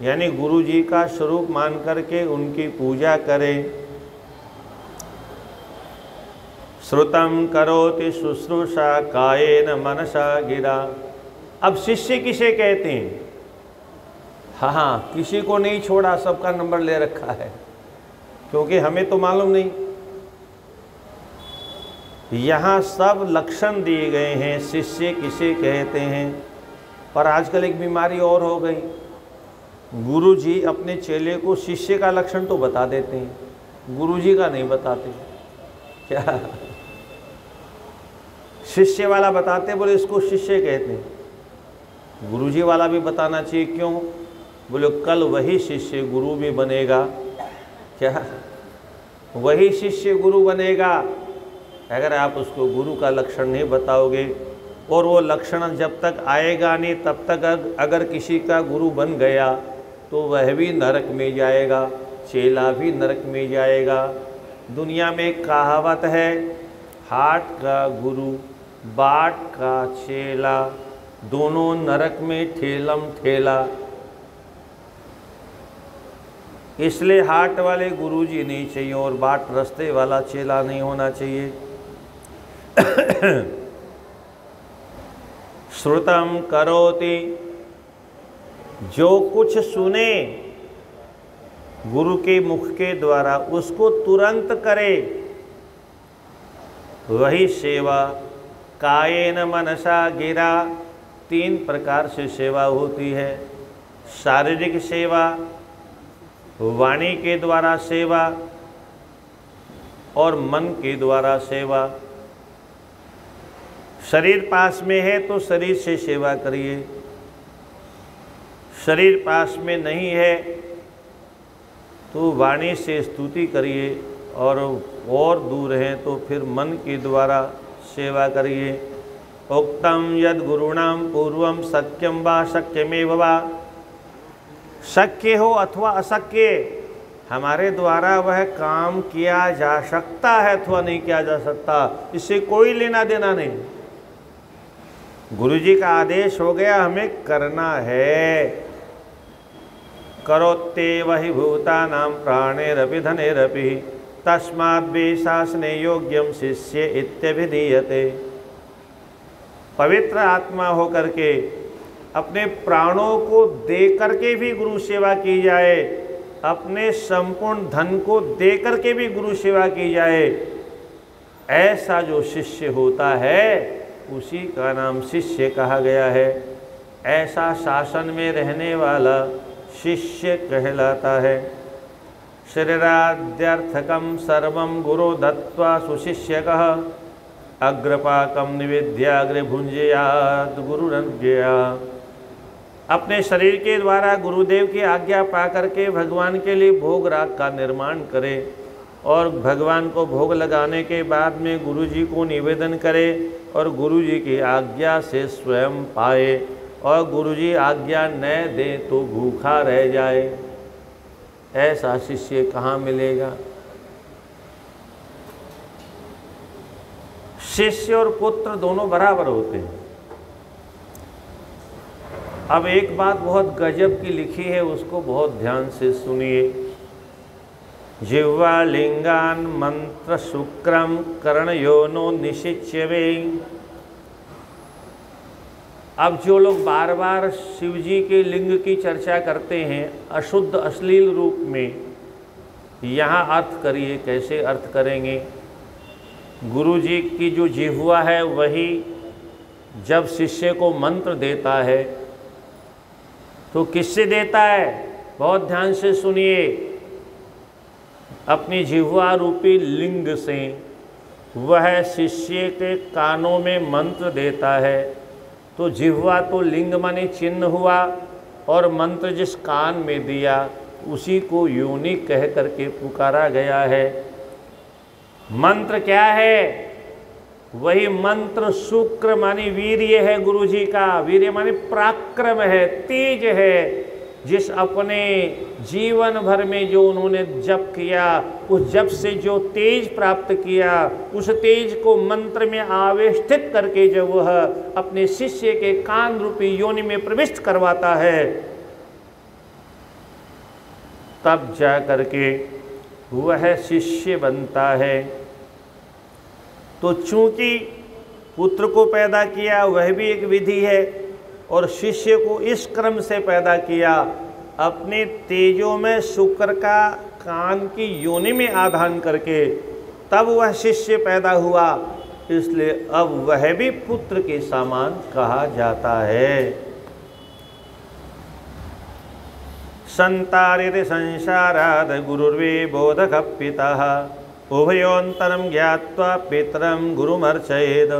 यानी गुरु जी का स्वरूप मान करके उनकी पूजा करें। श्रुतम करोति शुश्रूषा कायेन मनसा गिरा। अब शिष्य किसे कहते हैं? हाँ, किसी को नहीं छोड़ा, सबका नंबर ले रखा है, क्योंकि हमें तो मालूम नहीं। यहाँ सब लक्षण दिए गए हैं शिष्य किसे कहते हैं। पर आजकल एक बीमारी और हो गई, गुरु जी अपने चेले को शिष्य का लक्षण तो बता देते हैं, गुरु जी का नहीं बताते। क्या? शिष्य वाला बताते, बोले इसको शिष्य कहते हैं। गुरु जी वाला भी बताना चाहिए, क्यों? बोले कल वही शिष्य गुरु भी बनेगा। क्या? वही शिष्य गुरु बनेगा अगर आप उसको गुरु का लक्षण नहीं बताओगे। और वो लक्षण जब तक आएगा नहीं तब तक अगर किसी का गुरु बन गया तो वह भी नरक में जाएगा, चेला भी नरक में जाएगा। दुनिया में कहावत है, हाट का गुरु बाट का चेला, दोनों नरक में ठेलम ठेला। इसलिए हाट वाले गुरुजी नहीं चाहिए और बाट रास्ते वाला चेला नहीं होना चाहिए। श्रुतम करोति, जो कुछ सुने गुरु के मुख के द्वारा उसको तुरंत करे, वही सेवा। कायेन मनसा गिरा, 3 प्रकार से सेवा होती है। शारीरिक सेवा, वाणी के द्वारा सेवा और मन के द्वारा सेवा। शरीर पास में है तो शरीर से सेवा करिए, शरीर पास में नहीं है तो वाणी से स्तुति करिए, और दूर हैं तो फिर मन के द्वारा सेवा करिए। उक्तम यद गुरुणाम पूर्वम सत्यम वा शक्यमेव वा, शक्य हो अथवा अशक्य, हमारे द्वारा वह काम किया जा सकता है अथवा नहीं किया जा सकता, इससे कोई लेना देना नहीं। गुरु जी का आदेश हो गया, हमें करना है। करोत्ते वही भूतानां प्राणेरपि धनेरपि तस्माद् शासने योग्यम शिष्य इत्यभिधीयते। पवित्र आत्मा होकर के अपने प्राणों को दे करके भी गुरु सेवा की जाए, अपने संपूर्ण धन को दे करके भी गुरु सेवा की जाए, ऐसा जो शिष्य होता है उसी का नाम शिष्य कहा गया है। ऐसा शासन में रहने वाला शिष्य कहलाता है। शरीराद्यर्थकम सर्वं गुरु दत्त्वा सुशिष्यकः अग्रपाकम निवेद्याग्रे भुंजयाद गुरुरज्ञया। अपने शरीर के द्वारा गुरुदेव की आज्ञा पा करके भगवान के लिए भोग राग का निर्माण करे और भगवान को भोग लगाने के बाद में गुरु जी को निवेदन करे और गुरु जी की आज्ञा से स्वयं पाए, और गुरु जी आज्ञा न दे तो भूखा रह जाए। ऐसा शिष्य कहाँ मिलेगा? शिष्य और पुत्र दोनों बराबर होते हैं। अब एक बात बहुत गजब की लिखी है, उसको बहुत ध्यान से सुनिए। जिह्वा लिंगान मंत्र शुक्रम कर्णयोनो निशिच्यवे। अब जो लोग बार बार शिव जी के लिंग की चर्चा करते हैं अशुद्ध अश्लील रूप में, यहाँ अर्थ करिए। कैसे अर्थ करेंगे? गुरु जी की जो जिह्वा है वही जब शिष्य को मंत्र देता है तो किससे देता है? बहुत ध्यान से सुनिए। अपनी जिह्वा रूपी लिंग से वह शिष्य के कानों में मंत्र देता है। तो जिह्वा तो लिंग माने चिन्ह हुआ, और मंत्र जिस कान में दिया उसी को योनि कह करके पुकारा गया है। मंत्र क्या है? वही मंत्र शुक्र मानी वीर्य है गुरु जी का। वीर्य मानी पराक्रम है, तेज है, जिस अपने जीवन भर में जो उन्होंने जप किया, उस जप से जो तेज प्राप्त किया, उस तेज को मंत्र में आवेष्टित करके जब वह अपने शिष्य के कान रूपी योनि में प्रविष्ट करवाता है, तब जा करके वह शिष्य बनता है। तो चूंकि पुत्र को पैदा किया वह भी एक विधि है, और शिष्य को इस क्रम से पैदा किया, अपने तेजों में शुक्र का कान की योनि में आधान करके, तब वह शिष्य पैदा हुआ। इसलिए अब वह भी पुत्र के समान कहा जाता है। संतारित संसाराद गुरुर्वे बोधक पिता उभयोन्तरं ज्ञात्वा पितरं गुरुमर्चयेद।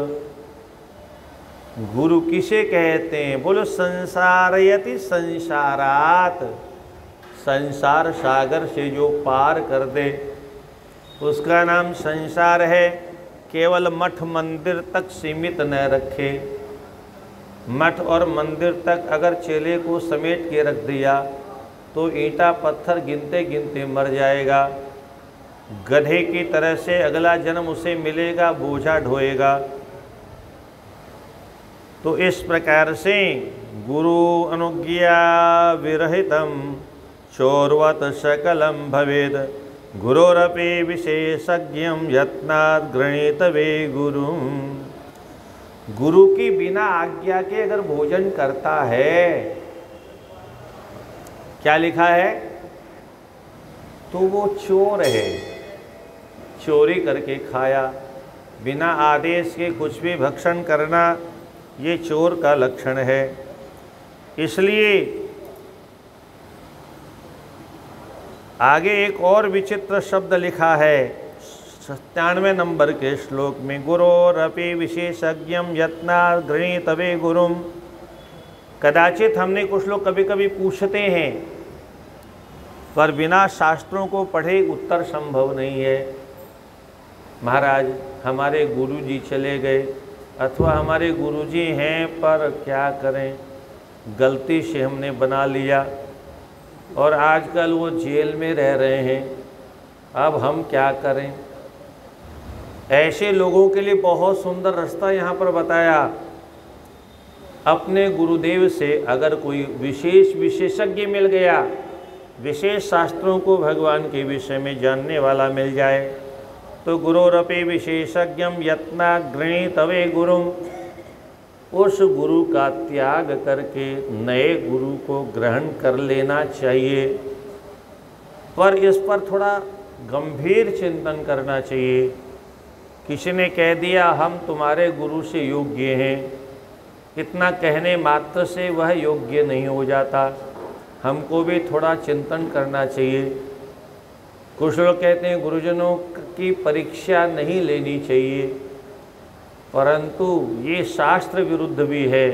गुरु किसे कहते हैं? बोलो संसारयति संसारात। संसार सागर से जो पार कर दे उसका नाम संसार है। केवल मठ मंदिर तक सीमित न रखे। मठ और मंदिर तक अगर चेले को समेट के रख दिया तो ईंटा पत्थर गिनते गिनते मर जाएगा। गधे की तरह से अगला जन्म उसे मिलेगा, बोझा ढोएगा। तो इस प्रकार से गुरु अनुज्ञा विरहितम चोरवत सकलम भवेद गुरोरपि विशेषज्ञम यत्नात् गृणीतवे गुरु। गुरु की बिना आज्ञा के अगर भोजन करता है, क्या लिखा है? तो वो चोर है। चोरी करके खाया, बिना आदेश के कुछ भी भक्षण करना, ये चोर का लक्षण है। इसलिए आगे एक और विचित्र शब्द लिखा है 97 नंबर के श्लोक में, गुरोरपि विशेषज्ञम यत्नात् गृणीतवे गुरुम। कदाचित हमने कुछ लोग कभी कभी पूछते हैं, पर बिना शास्त्रों को पढ़े उत्तर संभव नहीं है। महाराज हमारे गुरुजी चले गए, अथवा हमारे गुरुजी हैं पर क्या करें, गलती से हमने बना लिया। और आजकल वो जेल में रह रहे हैं। अब हम क्या करें? ऐसे लोगों के लिए बहुत सुंदर रास्ता यहाँ पर बताया। अपने गुरुदेव से अगर कोई विशेषज्ञ मिल गया, विशेष शास्त्रों को भगवान के विषय में जानने वाला मिल जाए, तो गुरोरपि विशेषज्ञम यत्ना गृणीतवे गुरुम, उस गुरु का त्याग करके नए गुरु को ग्रहण कर लेना चाहिए। पर इस पर थोड़ा गंभीर चिंतन करना चाहिए। किसी ने कह दिया हम तुम्हारे गुरु से योग्य हैं, इतना कहने मात्र से वह योग्य नहीं हो जाता। हमको भी थोड़ा चिंतन करना चाहिए। कुछ लोग कहते हैं गुरुजनों की परीक्षा नहीं लेनी चाहिए, परंतु ये शास्त्र विरुद्ध भी है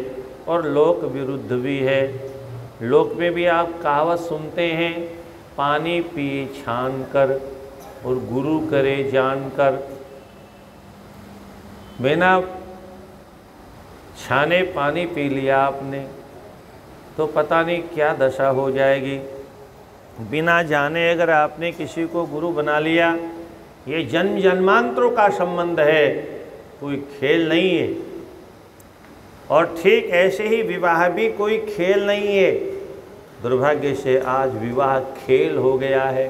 और लोक विरुद्ध भी है। लोक में भी आप कहावत सुनते हैं, पानी पिए छान कर और गुरु करे जान कर। बिना छाने पानी पी लिया आपने तो पता नहीं क्या दशा हो जाएगी। बिना जाने अगर आपने किसी को गुरु बना लिया, ये जन्म जन्मांतरों का संबंध है, कोई खेल नहीं है। और ठीक ऐसे ही विवाह भी कोई खेल नहीं है। दुर्भाग्य से आज विवाह खेल हो गया है,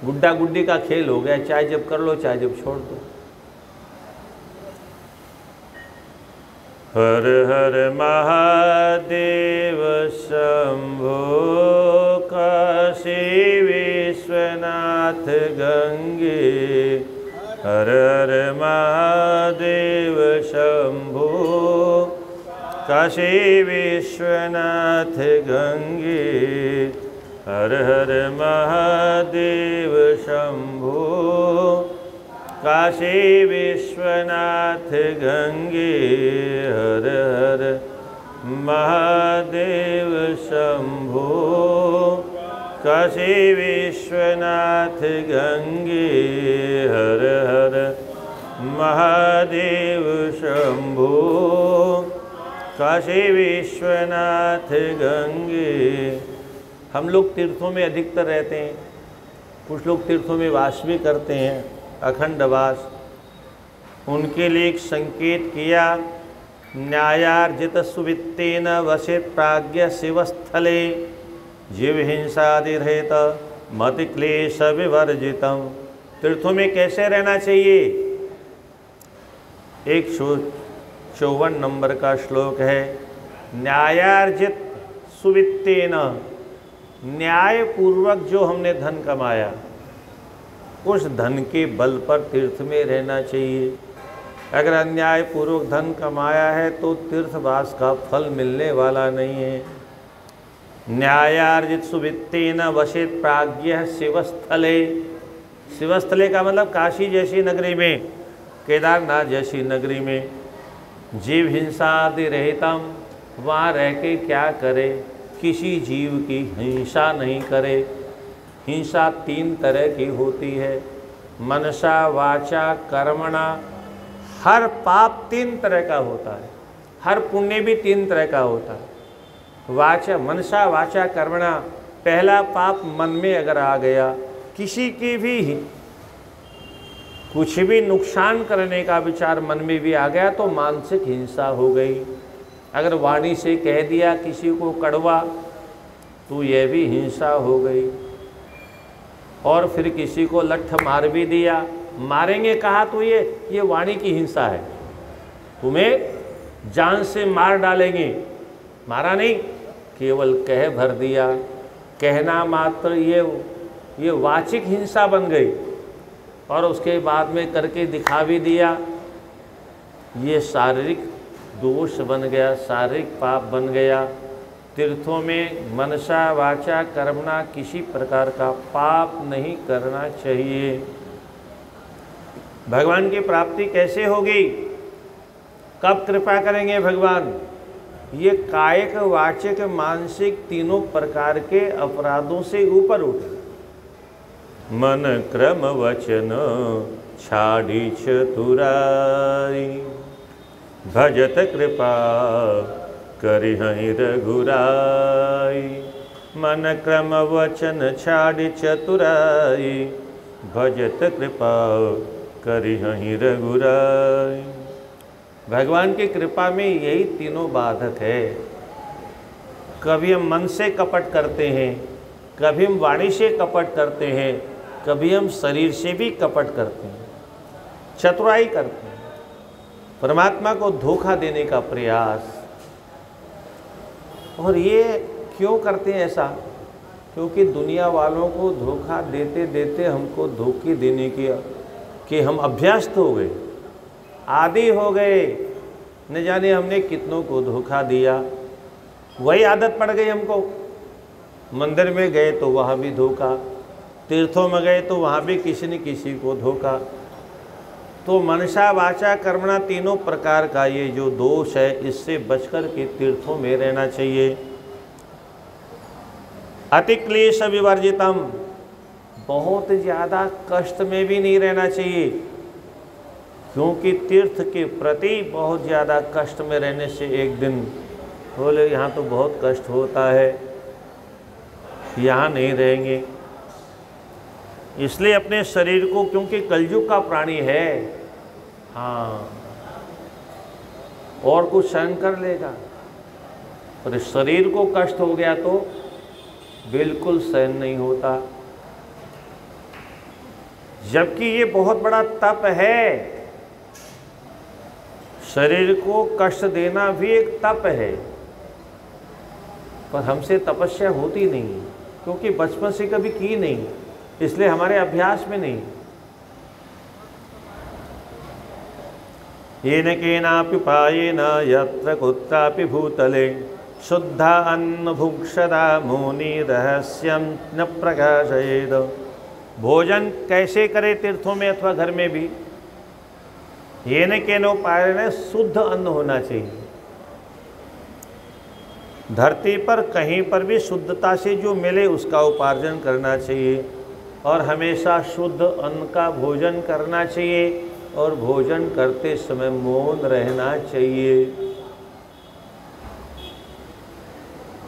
गुड्डा गुड्डी का खेल हो गया, चाहे जब कर लो चाहे जब छोड़ दो। हर हर महादेव शंभो काशी विश्वनाथ गंगे। हर हर महादेव शंभो काशी विश्वनाथ गंगे। हर हर महादेव शंभो काशी विश्वनाथ गंगे। हर हर महादेव शंभो काशी विश्वनाथ गंगे। हर हर महादेव शंभो काशी विश्वनाथ गंगे। हम लोग तीर्थों में अधिकतर रहते हैं, कुछ लोग तीर्थों में वास भी करते हैं, अखंड वास। उनके लिए एक संकेत किया, न्यायार्जित सुवित्तेन वसित प्राज्ञ शिवस्थले जीव हिंसादिरहित मति क्लेश विवर्जितम। तीर्थों में कैसे रहना चाहिए? 154 नंबर का श्लोक है। न्यायार्जित सुवित्तेन, न्याय पूर्वक जो हमने धन कमाया, उस धन के बल पर तीर्थ में रहना चाहिए। अगर अन्याय पूर्वक धन कमाया है तो तीर्थवास का फल मिलने वाला नहीं है। न्यायार्जित सुवित्तेन वसित प्राज्ञ शिवस्थले। शिवस्थले का मतलब काशी जैसी नगरी में, केदारनाथ जैसी नगरी में। जीव हिंसादि रहितम, वहाँ रह के क्या करे? किसी जीव की हिंसा नहीं करे। हिंसा 3 तरह की होती है, मनसा वाचा कर्मणा। हर पाप 3 तरह का होता है, हर पुण्य भी 3 तरह का होता है। वाचा, मनसा वाचा कर्मणा। पहला पाप मन में अगर आ गया, किसी की भी कुछ भी नुकसान करने का विचार मन में भी आ गया तो मानसिक हिंसा हो गई। अगर वाणी से कह दिया किसी को कड़वा तो यह भी हिंसा हो गई। और फिर किसी को लठ मार भी दिया, मारेंगे कहा तो ये वाणी की हिंसा है, तुम्हें जान से मार डालेंगे। मारा नहीं, केवल कह भर दिया, कहना मात्र, ये वाचिक हिंसा बन गई। और उसके बाद में करके दिखा भी दिया, ये शारीरिक दोष बन गया, शारीरिक पाप बन गया। तीर्थों में मनसा वाचा कर्मणा किसी प्रकार का पाप नहीं करना चाहिए। भगवान की प्राप्ति कैसे होगी? कब कृपा करेंगे भगवान? ये कायिक वाचिक मानसिक तीनों प्रकार के अपराधों से ऊपर उठे। मन क्रम वचन छाड़ी चतुराई, भजत कृपा करिहहि रघुराई। मन क्रम वचन छाड़ चतुराई, भजत कृपा करिहि रघुराई। भगवान की कृपा में यही तीनों बाधक है। कभी हम मन से कपट करते हैं, कभी हम वाणी से कपट करते हैं, कभी हम शरीर से भी कपट करते हैं, चतुराई करते हैं, परमात्मा को धोखा देने का प्रयास। और ये क्यों करते हैं ऐसा? क्योंकि दुनिया वालों को धोखा देते देते हमको धोखे देने के हम अभ्यस्त हो गए, आदी हो गए। न जाने हमने कितनों को धोखा दिया, वही आदत पड़ गई हमको। मंदिर में गए तो वहाँ भी धोखा, तीर्थों में गए तो वहाँ भी किसी न किसी को धोखा। तो मनसा वाचा कर्मणा तीनों प्रकार का ये जो दोष है, इससे बचकर के तीर्थों में रहना चाहिए। अति क्लेश विवर्जितम, बहुत ज़्यादा कष्ट में भी नहीं रहना चाहिए, क्योंकि तीर्थ के प्रति बहुत ज़्यादा कष्ट में रहने से एक दिन बोले यहाँ तो बहुत कष्ट होता है, यहाँ नहीं रहेंगे। इसलिए अपने शरीर को, क्योंकि कलयुग का प्राणी है, हाँ, और कुछ सहन कर लेगा, पर शरीर को कष्ट हो गया तो बिल्कुल सहन नहीं होता। जबकि ये बहुत बड़ा तप है, शरीर को कष्ट देना भी एक तप है, पर हमसे तपस्या होती नहीं, क्योंकि बचपन से कभी की नहीं, इसलिए हमारे अभ्यास में नहीं। येन केनापि उपायेन यत्र कुत्रापि भूतले शुद्धा अन्न भुक्षदा मुनि रहस्यम न प्रकाशयेद। भोजन कैसे करे तीर्थों में अथवा घर में भी? येन केन उपायेन, शुद्ध अन्न होना चाहिए। धरती पर कहीं पर भी शुद्धता से जो मिले उसका उपार्जन करना चाहिए, और हमेशा शुद्ध अन्न का भोजन करना चाहिए, और भोजन करते समय मौन रहना चाहिए।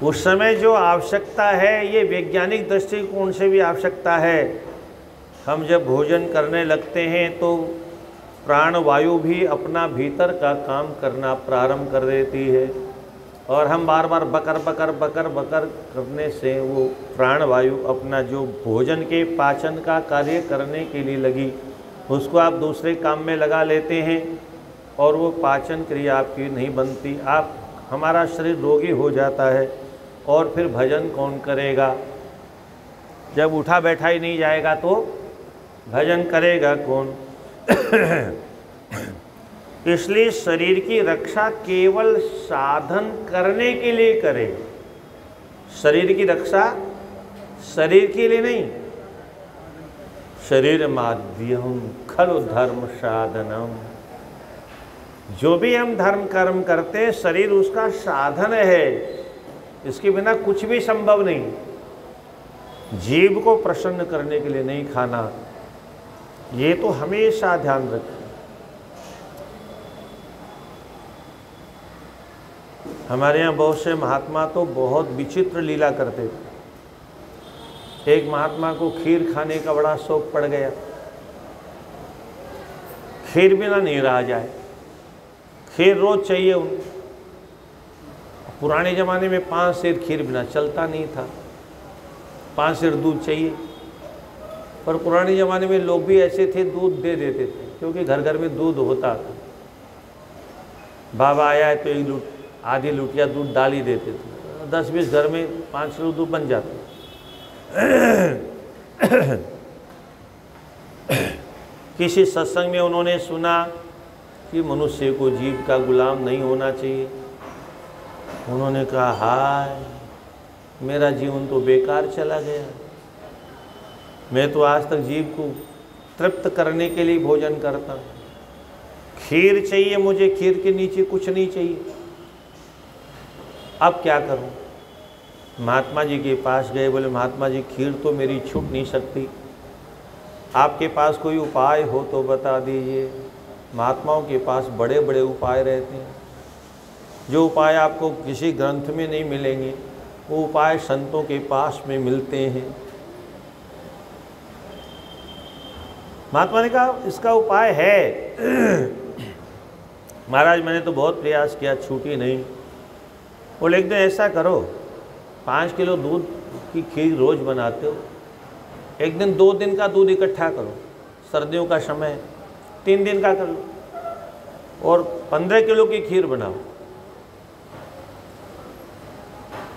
उस समय जो आवश्यकता है, ये वैज्ञानिक दृष्टिकोण से भी आवश्यकता है। हम जब भोजन करने लगते हैं तो प्राणवायु भी अपना भीतर का काम करना प्रारंभ कर देती है, और हम बार बार बकर बकर बकर बकर करने से वो प्राणवायु अपना जो भोजन के पाचन का कार्य करने के लिए लगी, उसको आप दूसरे काम में लगा लेते हैं, और वो पाचन क्रिया आपकी नहीं बनती। हमारा शरीर रोगी हो जाता है, और फिर भजन कौन करेगा? जब उठा बैठा ही नहीं जाएगा तो भजन करेगा कौन? इसलिए शरीर की रक्षा केवल साधन करने के लिए करें। शरीर की रक्षा शरीर के लिए नहीं। शरीर माध्यम खलु धर्म साधनम। जो भी हम धर्म कर्म करते हैं, शरीर उसका साधन है, इसके बिना कुछ भी संभव नहीं। जीव को प्रसन्न करने के लिए नहीं खाना, ये तो हमेशा ध्यान रखें। हमारे यहाँ बहुत से महात्मा तो बहुत विचित्र लीला करते थे। एक महात्मा को खीर खाने का बड़ा शौक पड़ गया, खीर बिना नहीं रहा जाए, खीर रोज चाहिए उनको। पुराने ज़माने में 5 सेर खीर बिना चलता नहीं था, 5 सेर दूध चाहिए। पर पुराने ज़माने में लोग भी ऐसे थे, दूध दे देते थे, क्योंकि घर घर में दूध होता था। बाबा आया है तो एक आधी लुटिया दूध डाल ही देते थे, 10-20 घर में 5 किलो दूध बन जाता। किसी सत्संग में उन्होंने सुना कि मनुष्य को जीव का गुलाम नहीं होना चाहिए। उन्होंने कहा, हाय मेरा जीवन तो बेकार चला गया, मैं तो आज तक जीव को तृप्त करने के लिए भोजन करता हूँ। खीर चाहिए मुझे, खीर के नीचे कुछ नहीं चाहिए, अब क्या करूँ? महात्मा जी के पास गए, बोले महात्मा जी खीर तो मेरी छूट नहीं सकती, आपके पास कोई उपाय हो तो बता दीजिए। महात्माओं के पास बड़े बड़े उपाय रहते हैं, जो उपाय आपको किसी ग्रंथ में नहीं मिलेंगे, वो उपाय संतों के पास में मिलते हैं। महात्मा ने कहा इसका उपाय है। महाराज मैंने तो बहुत प्रयास किया, छूटी नहीं। बोले एक दिन ऐसा करो, 5 किलो दूध की खीर रोज़ बनाते हो, एक दिन 2 दिन का दूध इकट्ठा करो, सर्दियों का समय 3 दिन का कर लो, और 15 किलो की खीर बनाओ,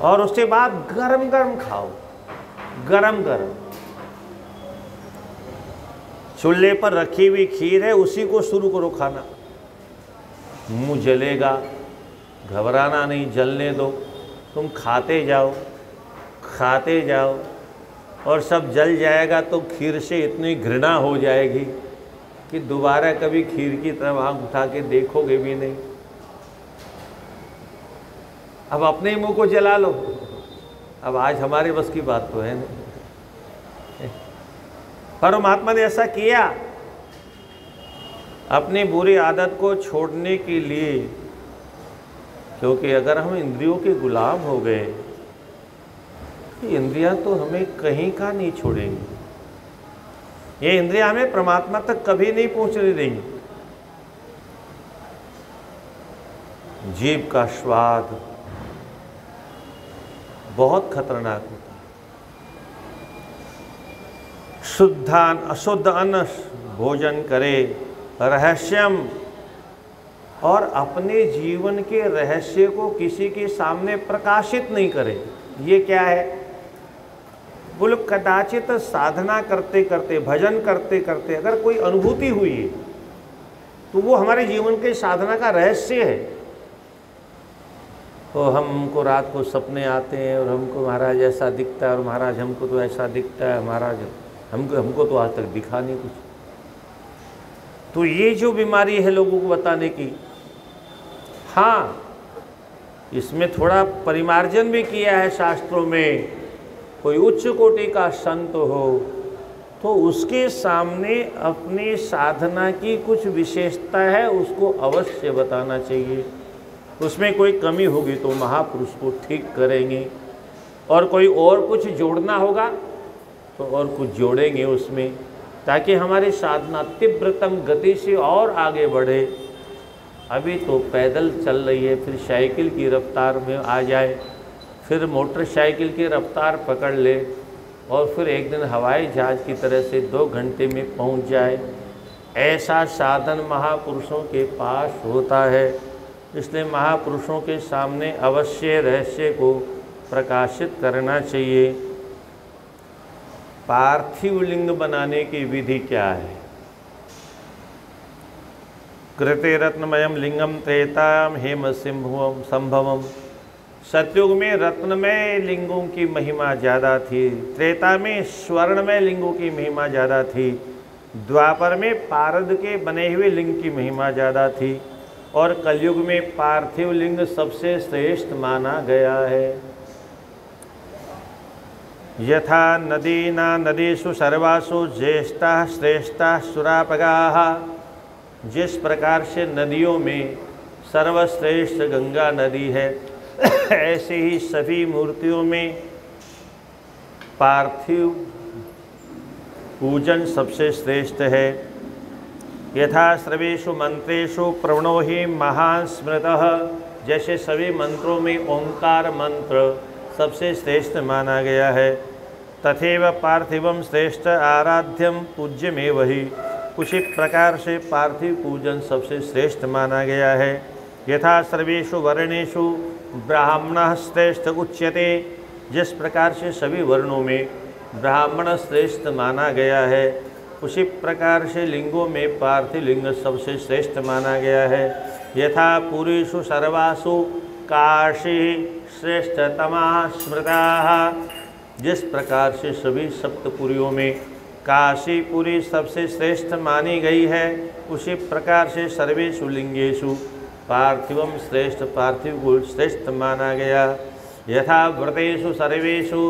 और उसके बाद गरम गरम खाओ, गरम गरम। चूल्हे पर रखी हुई खीर है, उसी को शुरू करो खाना। मुंह जलेगा, घबराना नहीं, जलने दो, तुम खाते जाओ, खाते जाओ, और सब जल जाएगा तो खीर से इतनी घृणा हो जाएगी कि दोबारा कभी खीर की तरफ आंख उठा के देखोगे भी नहीं। अब अपने ही मुंह को जला लो। अब आज हमारे बस की बात तो है नहीं, पर महात्मा ने ऐसा किया अपनी बुरी आदत को छोड़ने के लिए, क्योंकि अगर हम इंद्रियों के गुलाम हो गए, इंद्रियां तो हमें कहीं का नहीं छोड़ेंगी। ये इंद्रियां हमें परमात्मा तक कभी नहीं पहुंचने देंगी। जीभ का स्वाद बहुत खतरनाक होता है। शुद्धान अशुद्ध अन्न भोजन करे, रहस्यम, और अपने जीवन के रहस्य को किसी के सामने प्रकाशित नहीं करे। ये क्या है? बोलो कदाचित साधना करते करते, भजन करते करते अगर कोई अनुभूति हुई है तो वो हमारे जीवन के साधना का रहस्य है। तो हमको रात को सपने आते हैं और हमको महाराज ऐसा दिखता है, और महाराज हमको तो ऐसा दिखता है, महाराज हमको तो आज तक दिखा नहीं कुछ। तो ये जो बीमारी है लोगों को बताने की, हाँ इसमें थोड़ा परिमार्जन भी किया है शास्त्रों में। कोई उच्च कोटि का संत हो तो उसके सामने अपनी साधना की कुछ विशेषता है, उसको अवश्य बताना चाहिए। उसमें कोई कमी होगी तो महापुरुष को ठीक करेंगे, और कोई और कुछ जोड़ना होगा तो और कुछ जोड़ेंगे उसमें, ताकि हमारी साधना तीव्रतम गति से और आगे बढ़े। अभी तो पैदल चल रही है, फिर साइकिल की रफ्तार में आ जाए, फिर मोटरसाइकिल की रफ्तार पकड़ ले, और फिर एक दिन हवाई जहाज़ की तरह से 2 घंटे में पहुंच जाए। ऐसा साधन महापुरुषों के पास होता है। इसलिए महापुरुषों के सामने अवश्य रहस्य को प्रकाशित करना चाहिए। पार्थिव लिंग बनाने की विधि क्या है? कृते रत्नमयम लिंगम त्रेतायाम हेम सिंभुवम संभवम। सतयुग में रत्नमय लिंगों की महिमा ज़्यादा थी, त्रेता में स्वर्णमय लिंगों की महिमा ज़्यादा थी, द्वापर में पारद के बने हुए लिंग की महिमा ज़्यादा थी, और कलयुग में पार्थिव लिंग सबसे श्रेष्ठ माना गया है। यथा नदीना नदीषु सर्वासु ज्येष्ठा श्रेष्ठा सुरापगाः। जिस प्रकार से नदियों में सर्वश्रेष्ठ गंगा नदी है, ऐसे ही सभी मूर्तियों में पार्थिव पूजन सबसे श्रेष्ठ है। यथा सर्वेषु मंत्रेषु प्रणो ही महान स्मृतः। जैसे सभी मंत्रों में ओंकार मंत्र सबसे श्रेष्ठ माना गया है। तथैव पार्थिवम श्रेष्ठ आराध्यम पूज्यमेव ही। उसी प्रकार से पार्थिव पूजन सबसे श्रेष्ठ माना गया है। यथा सर्वेषु वर्णेषु ब्राह्मणः श्रेष्ठ उच्यते। जिस प्रकार से सभी वर्णों में ब्राह्मण श्रेष्ठ माना गया है, उसी प्रकार से लिंगों में पार्थिव लिंग सबसे श्रेष्ठ माना गया है। यथा पुरीषु सर्वासु काशी श्रेष्ठतमा स्मृताः। जिस प्रकार से सभी सप्तपुरियों में काशीपुरी सबसे श्रेष्ठ मानी गई है, उसी प्रकार से सर्वेषु लिंगेषु पार्थिवम श्रेष्ठ पार्थिव को श्रेष्ठ माना गया। यथा व्रतेषु सर्वेषु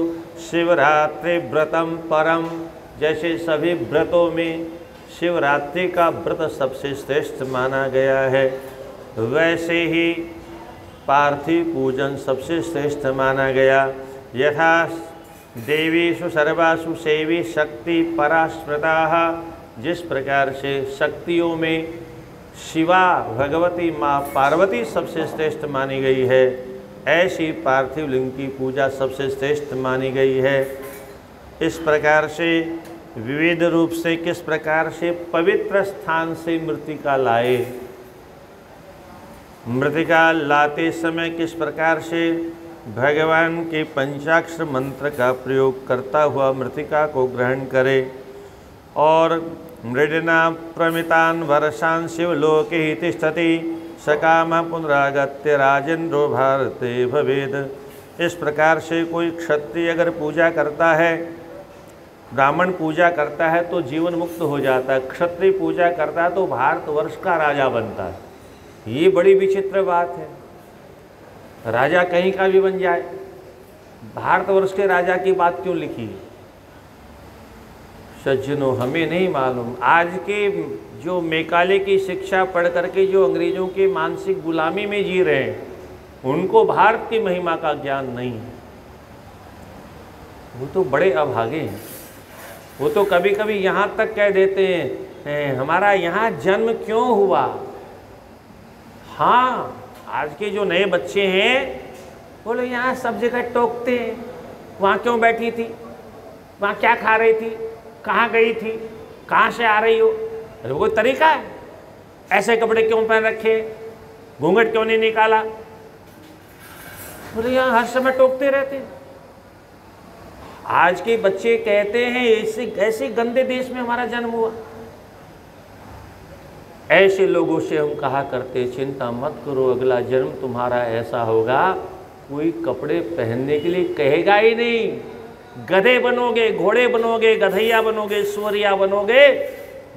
शिवरात्रि व्रतम परम। जैसे सभी व्रतों में शिवरात्रि का व्रत सबसे श्रेष्ठ माना गया है, वैसे ही पार्थिव पूजन सबसे श्रेष्ठ माना गया। यथा देवीषु सर्वासु सेवी शक्ति परा स्मृता, जिस प्रकार से शक्तियों में शिवा भगवती माँ पार्वती सबसे श्रेष्ठ मानी गई है, ऐसी पार्थिव लिंग की पूजा सबसे श्रेष्ठ मानी गई है। इस प्रकार से विविध रूप से किस प्रकार से पवित्र स्थान से मृतिका लाए, मृतिका लाते समय किस प्रकार से भगवान के पंचाक्षर मंत्र का प्रयोग करता हुआ मृतिका को ग्रहण करे और मृडिना प्रमितान वर्षान शिवलोके ही तिष्ठति सकाम पुनरागत्य राजेंद्रो भारते भवेद। इस प्रकार से कोई क्षत्रिय अगर पूजा करता है, ब्राह्मण पूजा करता है तो जीवन मुक्त हो जाता है, क्षत्रिय पूजा करता है तो भारतवर्ष का राजा बनता है। ये बड़ी विचित्र बात है। राजा कहीं का भी बन जाए, भारतवर्ष के राजा की बात क्यों लिखी? सज्जनों, हमें नहीं मालूम, आज के जो मैकाले की शिक्षा पढ़ करके जो अंग्रेजों के मानसिक गुलामी में जी रहे हैं, उनको भारत की महिमा का ज्ञान नहीं है। वो तो बड़े अभागे हैं। वो तो कभी कभी यहाँ तक कह देते हैं हमारा यहाँ जन्म क्यों हुआ। हाँ, आज के जो नए बच्चे हैं बोले यहाँ सब जगह टोकते हैं, वहाँ क्यों बैठी थी, वहाँ क्या खा रही थी, कहाँ गई थी, कहाँ से आ रही हो। अरे वो कोई तरीका है? ऐसे कपड़े क्यों पहन रखे, घूंघट क्यों नहीं निकाला। बोले यहाँ हर समय टोकते रहते हैं। आज के बच्चे कहते हैं ऐसे गंदे देश में हमारा जन्म हुआ। ऐसे लोगों से हम कहा करते चिंता मत करो, अगला जन्म तुम्हारा ऐसा होगा कोई कपड़े पहनने के लिए कहेगा ही नहीं। गधे बनोगे, घोड़े बनोगे, गधैया बनोगे, सुअरिया बनोगे,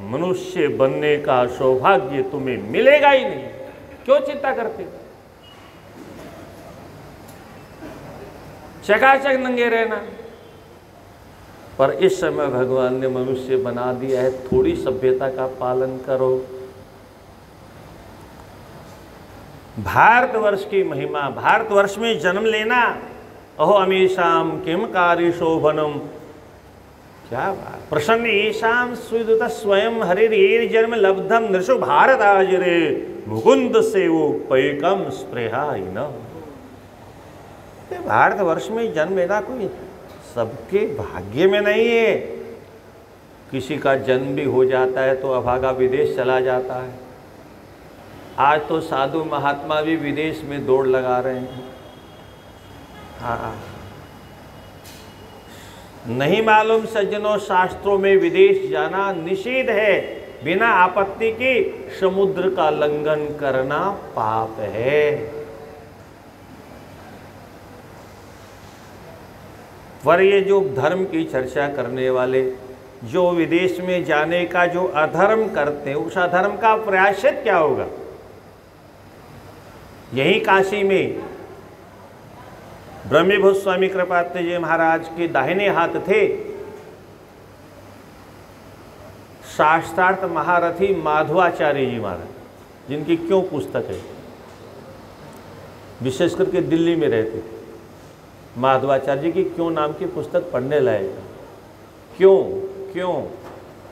मनुष्य बनने का सौभाग्य तुम्हें मिलेगा ही नहीं। क्यों चिंता करते? चकाचक नंगे रहना। पर इस समय भगवान ने मनुष्य बना दिया है, थोड़ी सभ्यता का पालन करो। भारतवर्ष की महिमा, भारतवर्ष में जन्म लेना, अहो अमीशाम किम कार्य शोभनम, क्या बात। प्रसन्न ईशाम स्विदुत स्वयं हरिर जन्म लब्धम नृषु भारत आजरे मुकुंद से वो पैकम स्प्रेहा न। भारतवर्ष में जन्म लेना कोई सबके भाग्य में नहीं है। किसी का जन्म भी हो जाता है तो अभागा विदेश चला जाता है। आज तो साधु महात्मा भी विदेश में दौड़ लगा रहे हैं। हाँ, नहीं मालूम सज्जनों, शास्त्रों में विदेश जाना निषिद्ध है। बिना आपत्ति की समुद्र का लंघन करना पाप है। पर ये जो धर्म की चर्चा करने वाले, जो विदेश में जाने का जो अधर्म करते हैं, उस अधर्म का प्रायश्चित क्या होगा? यही काशी में ब्रह्मभूत स्वामी कृपात्य जी महाराज के दाहिने हाथ थे शास्त्रार्थ महारथी माधवाचार्य जी महाराज, जिनकी क्यों पुस्तक है, विशेष करके दिल्ली में रहते थे। माधवाचार्य जी की क्यों नाम की पुस्तक पढ़ने लायक। क्यों क्यों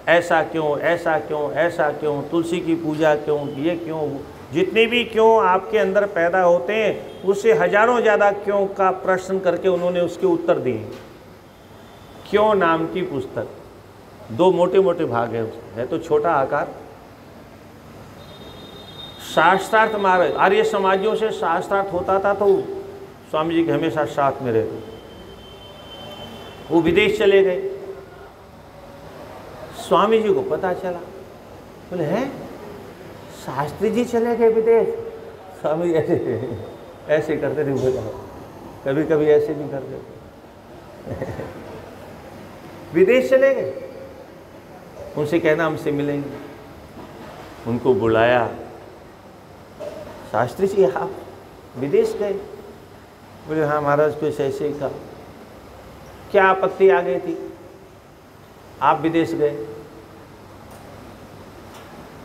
ऐसा क्यों, ऐसा क्यों, ऐसा क्यों, तुलसी की पूजा क्यों, ये क्यों, जितने भी क्यों आपके अंदर पैदा होते हैं उससे हजारों ज़्यादा क्यों का प्रश्न करके उन्होंने उसके उत्तर दिए। क्यों नाम की पुस्तक, 2 मोटे मोटे भाग है उसमें, है तो छोटा आकार। शास्त्रार्थ महाराज, आर्य समाजियों से शास्त्रार्थ होता था तो स्वामी जी के हमेशा साथ में रहते। वो विदेश चले गए, स्वामी जी को पता चला, बोले हैं शास्त्री जी चले गए विदेश। स्वामी ऐसे करते थे, कभी कभी ऐसे भी करते विदेश चले गए। उनसे कहना हमसे मिलेंगे। उनको बुलाया, शास्त्री जी आप विदेश गए? बोले हाँ महाराज, कुछ ऐसे ही कहा। क्या आपत्ति आ गई थी, आप विदेश गए?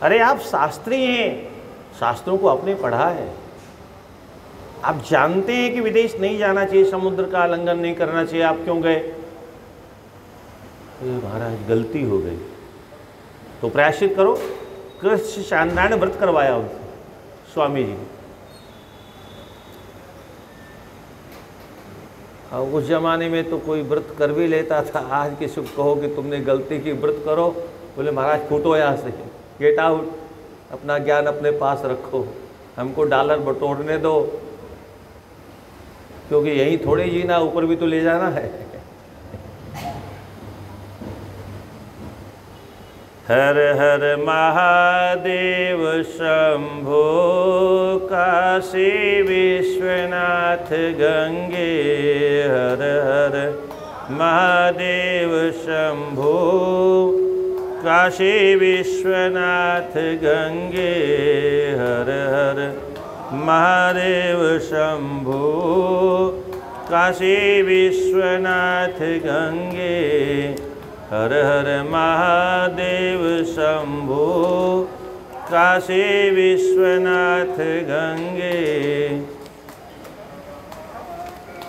अरे आप शास्त्री हैं, शास्त्रों को आपने पढ़ा है, आप जानते हैं कि विदेश नहीं जाना चाहिए, समुद्र का आलिंगन नहीं करना चाहिए, आप क्यों गए? महाराज गलती हो गई, तो प्रायश्चित करो। कृष्ण शानदार ने व्रत करवाया उनसे, स्वामी जी। अब उस जमाने में तो कोई व्रत कर भी लेता था। आज किसी को कहो कि तुमने गलती की, व्रत करो, बोले महाराज फूटो यहाँ से, गेट आउट, अपना ज्ञान अपने पास रखो, हमको डॉलर बटोरने दो, क्योंकि यहीं थोड़े जीना, ऊपर भी तो ले जाना है। हर हर महादेव शंभो, काशी विश्वनाथ गंगे। हर हर महादेव शंभो, काशी विश्वनाथ गंगे। हर हर महादेव शंभो, काशी विश्वनाथ गंगे। हर हर महादेव शंभो, काशी विश्वनाथ गंगे।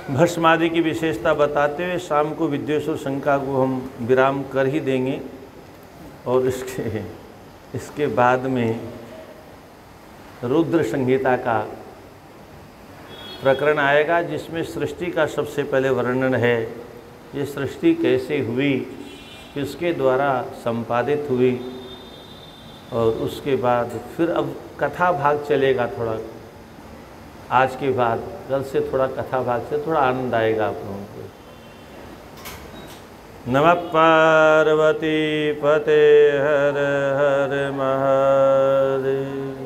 भस्मादि की विशेषता बताते हुए शाम को विद्वेश्वर शंका को हम विराम कर ही देंगे, और इसके बाद में रुद्र संहिता का प्रकरण आएगा, जिसमें सृष्टि का सबसे पहले वर्णन है। ये सृष्टि कैसे हुई, किसके द्वारा संपादित हुई, और उसके बाद फिर अब कथा भाग चलेगा थोड़ा। आज के बाद कल से थोड़ा कथा भाग से थोड़ा आनंद आएगा आप लोगों को। नमः पार्वती पते हर हर महादेव।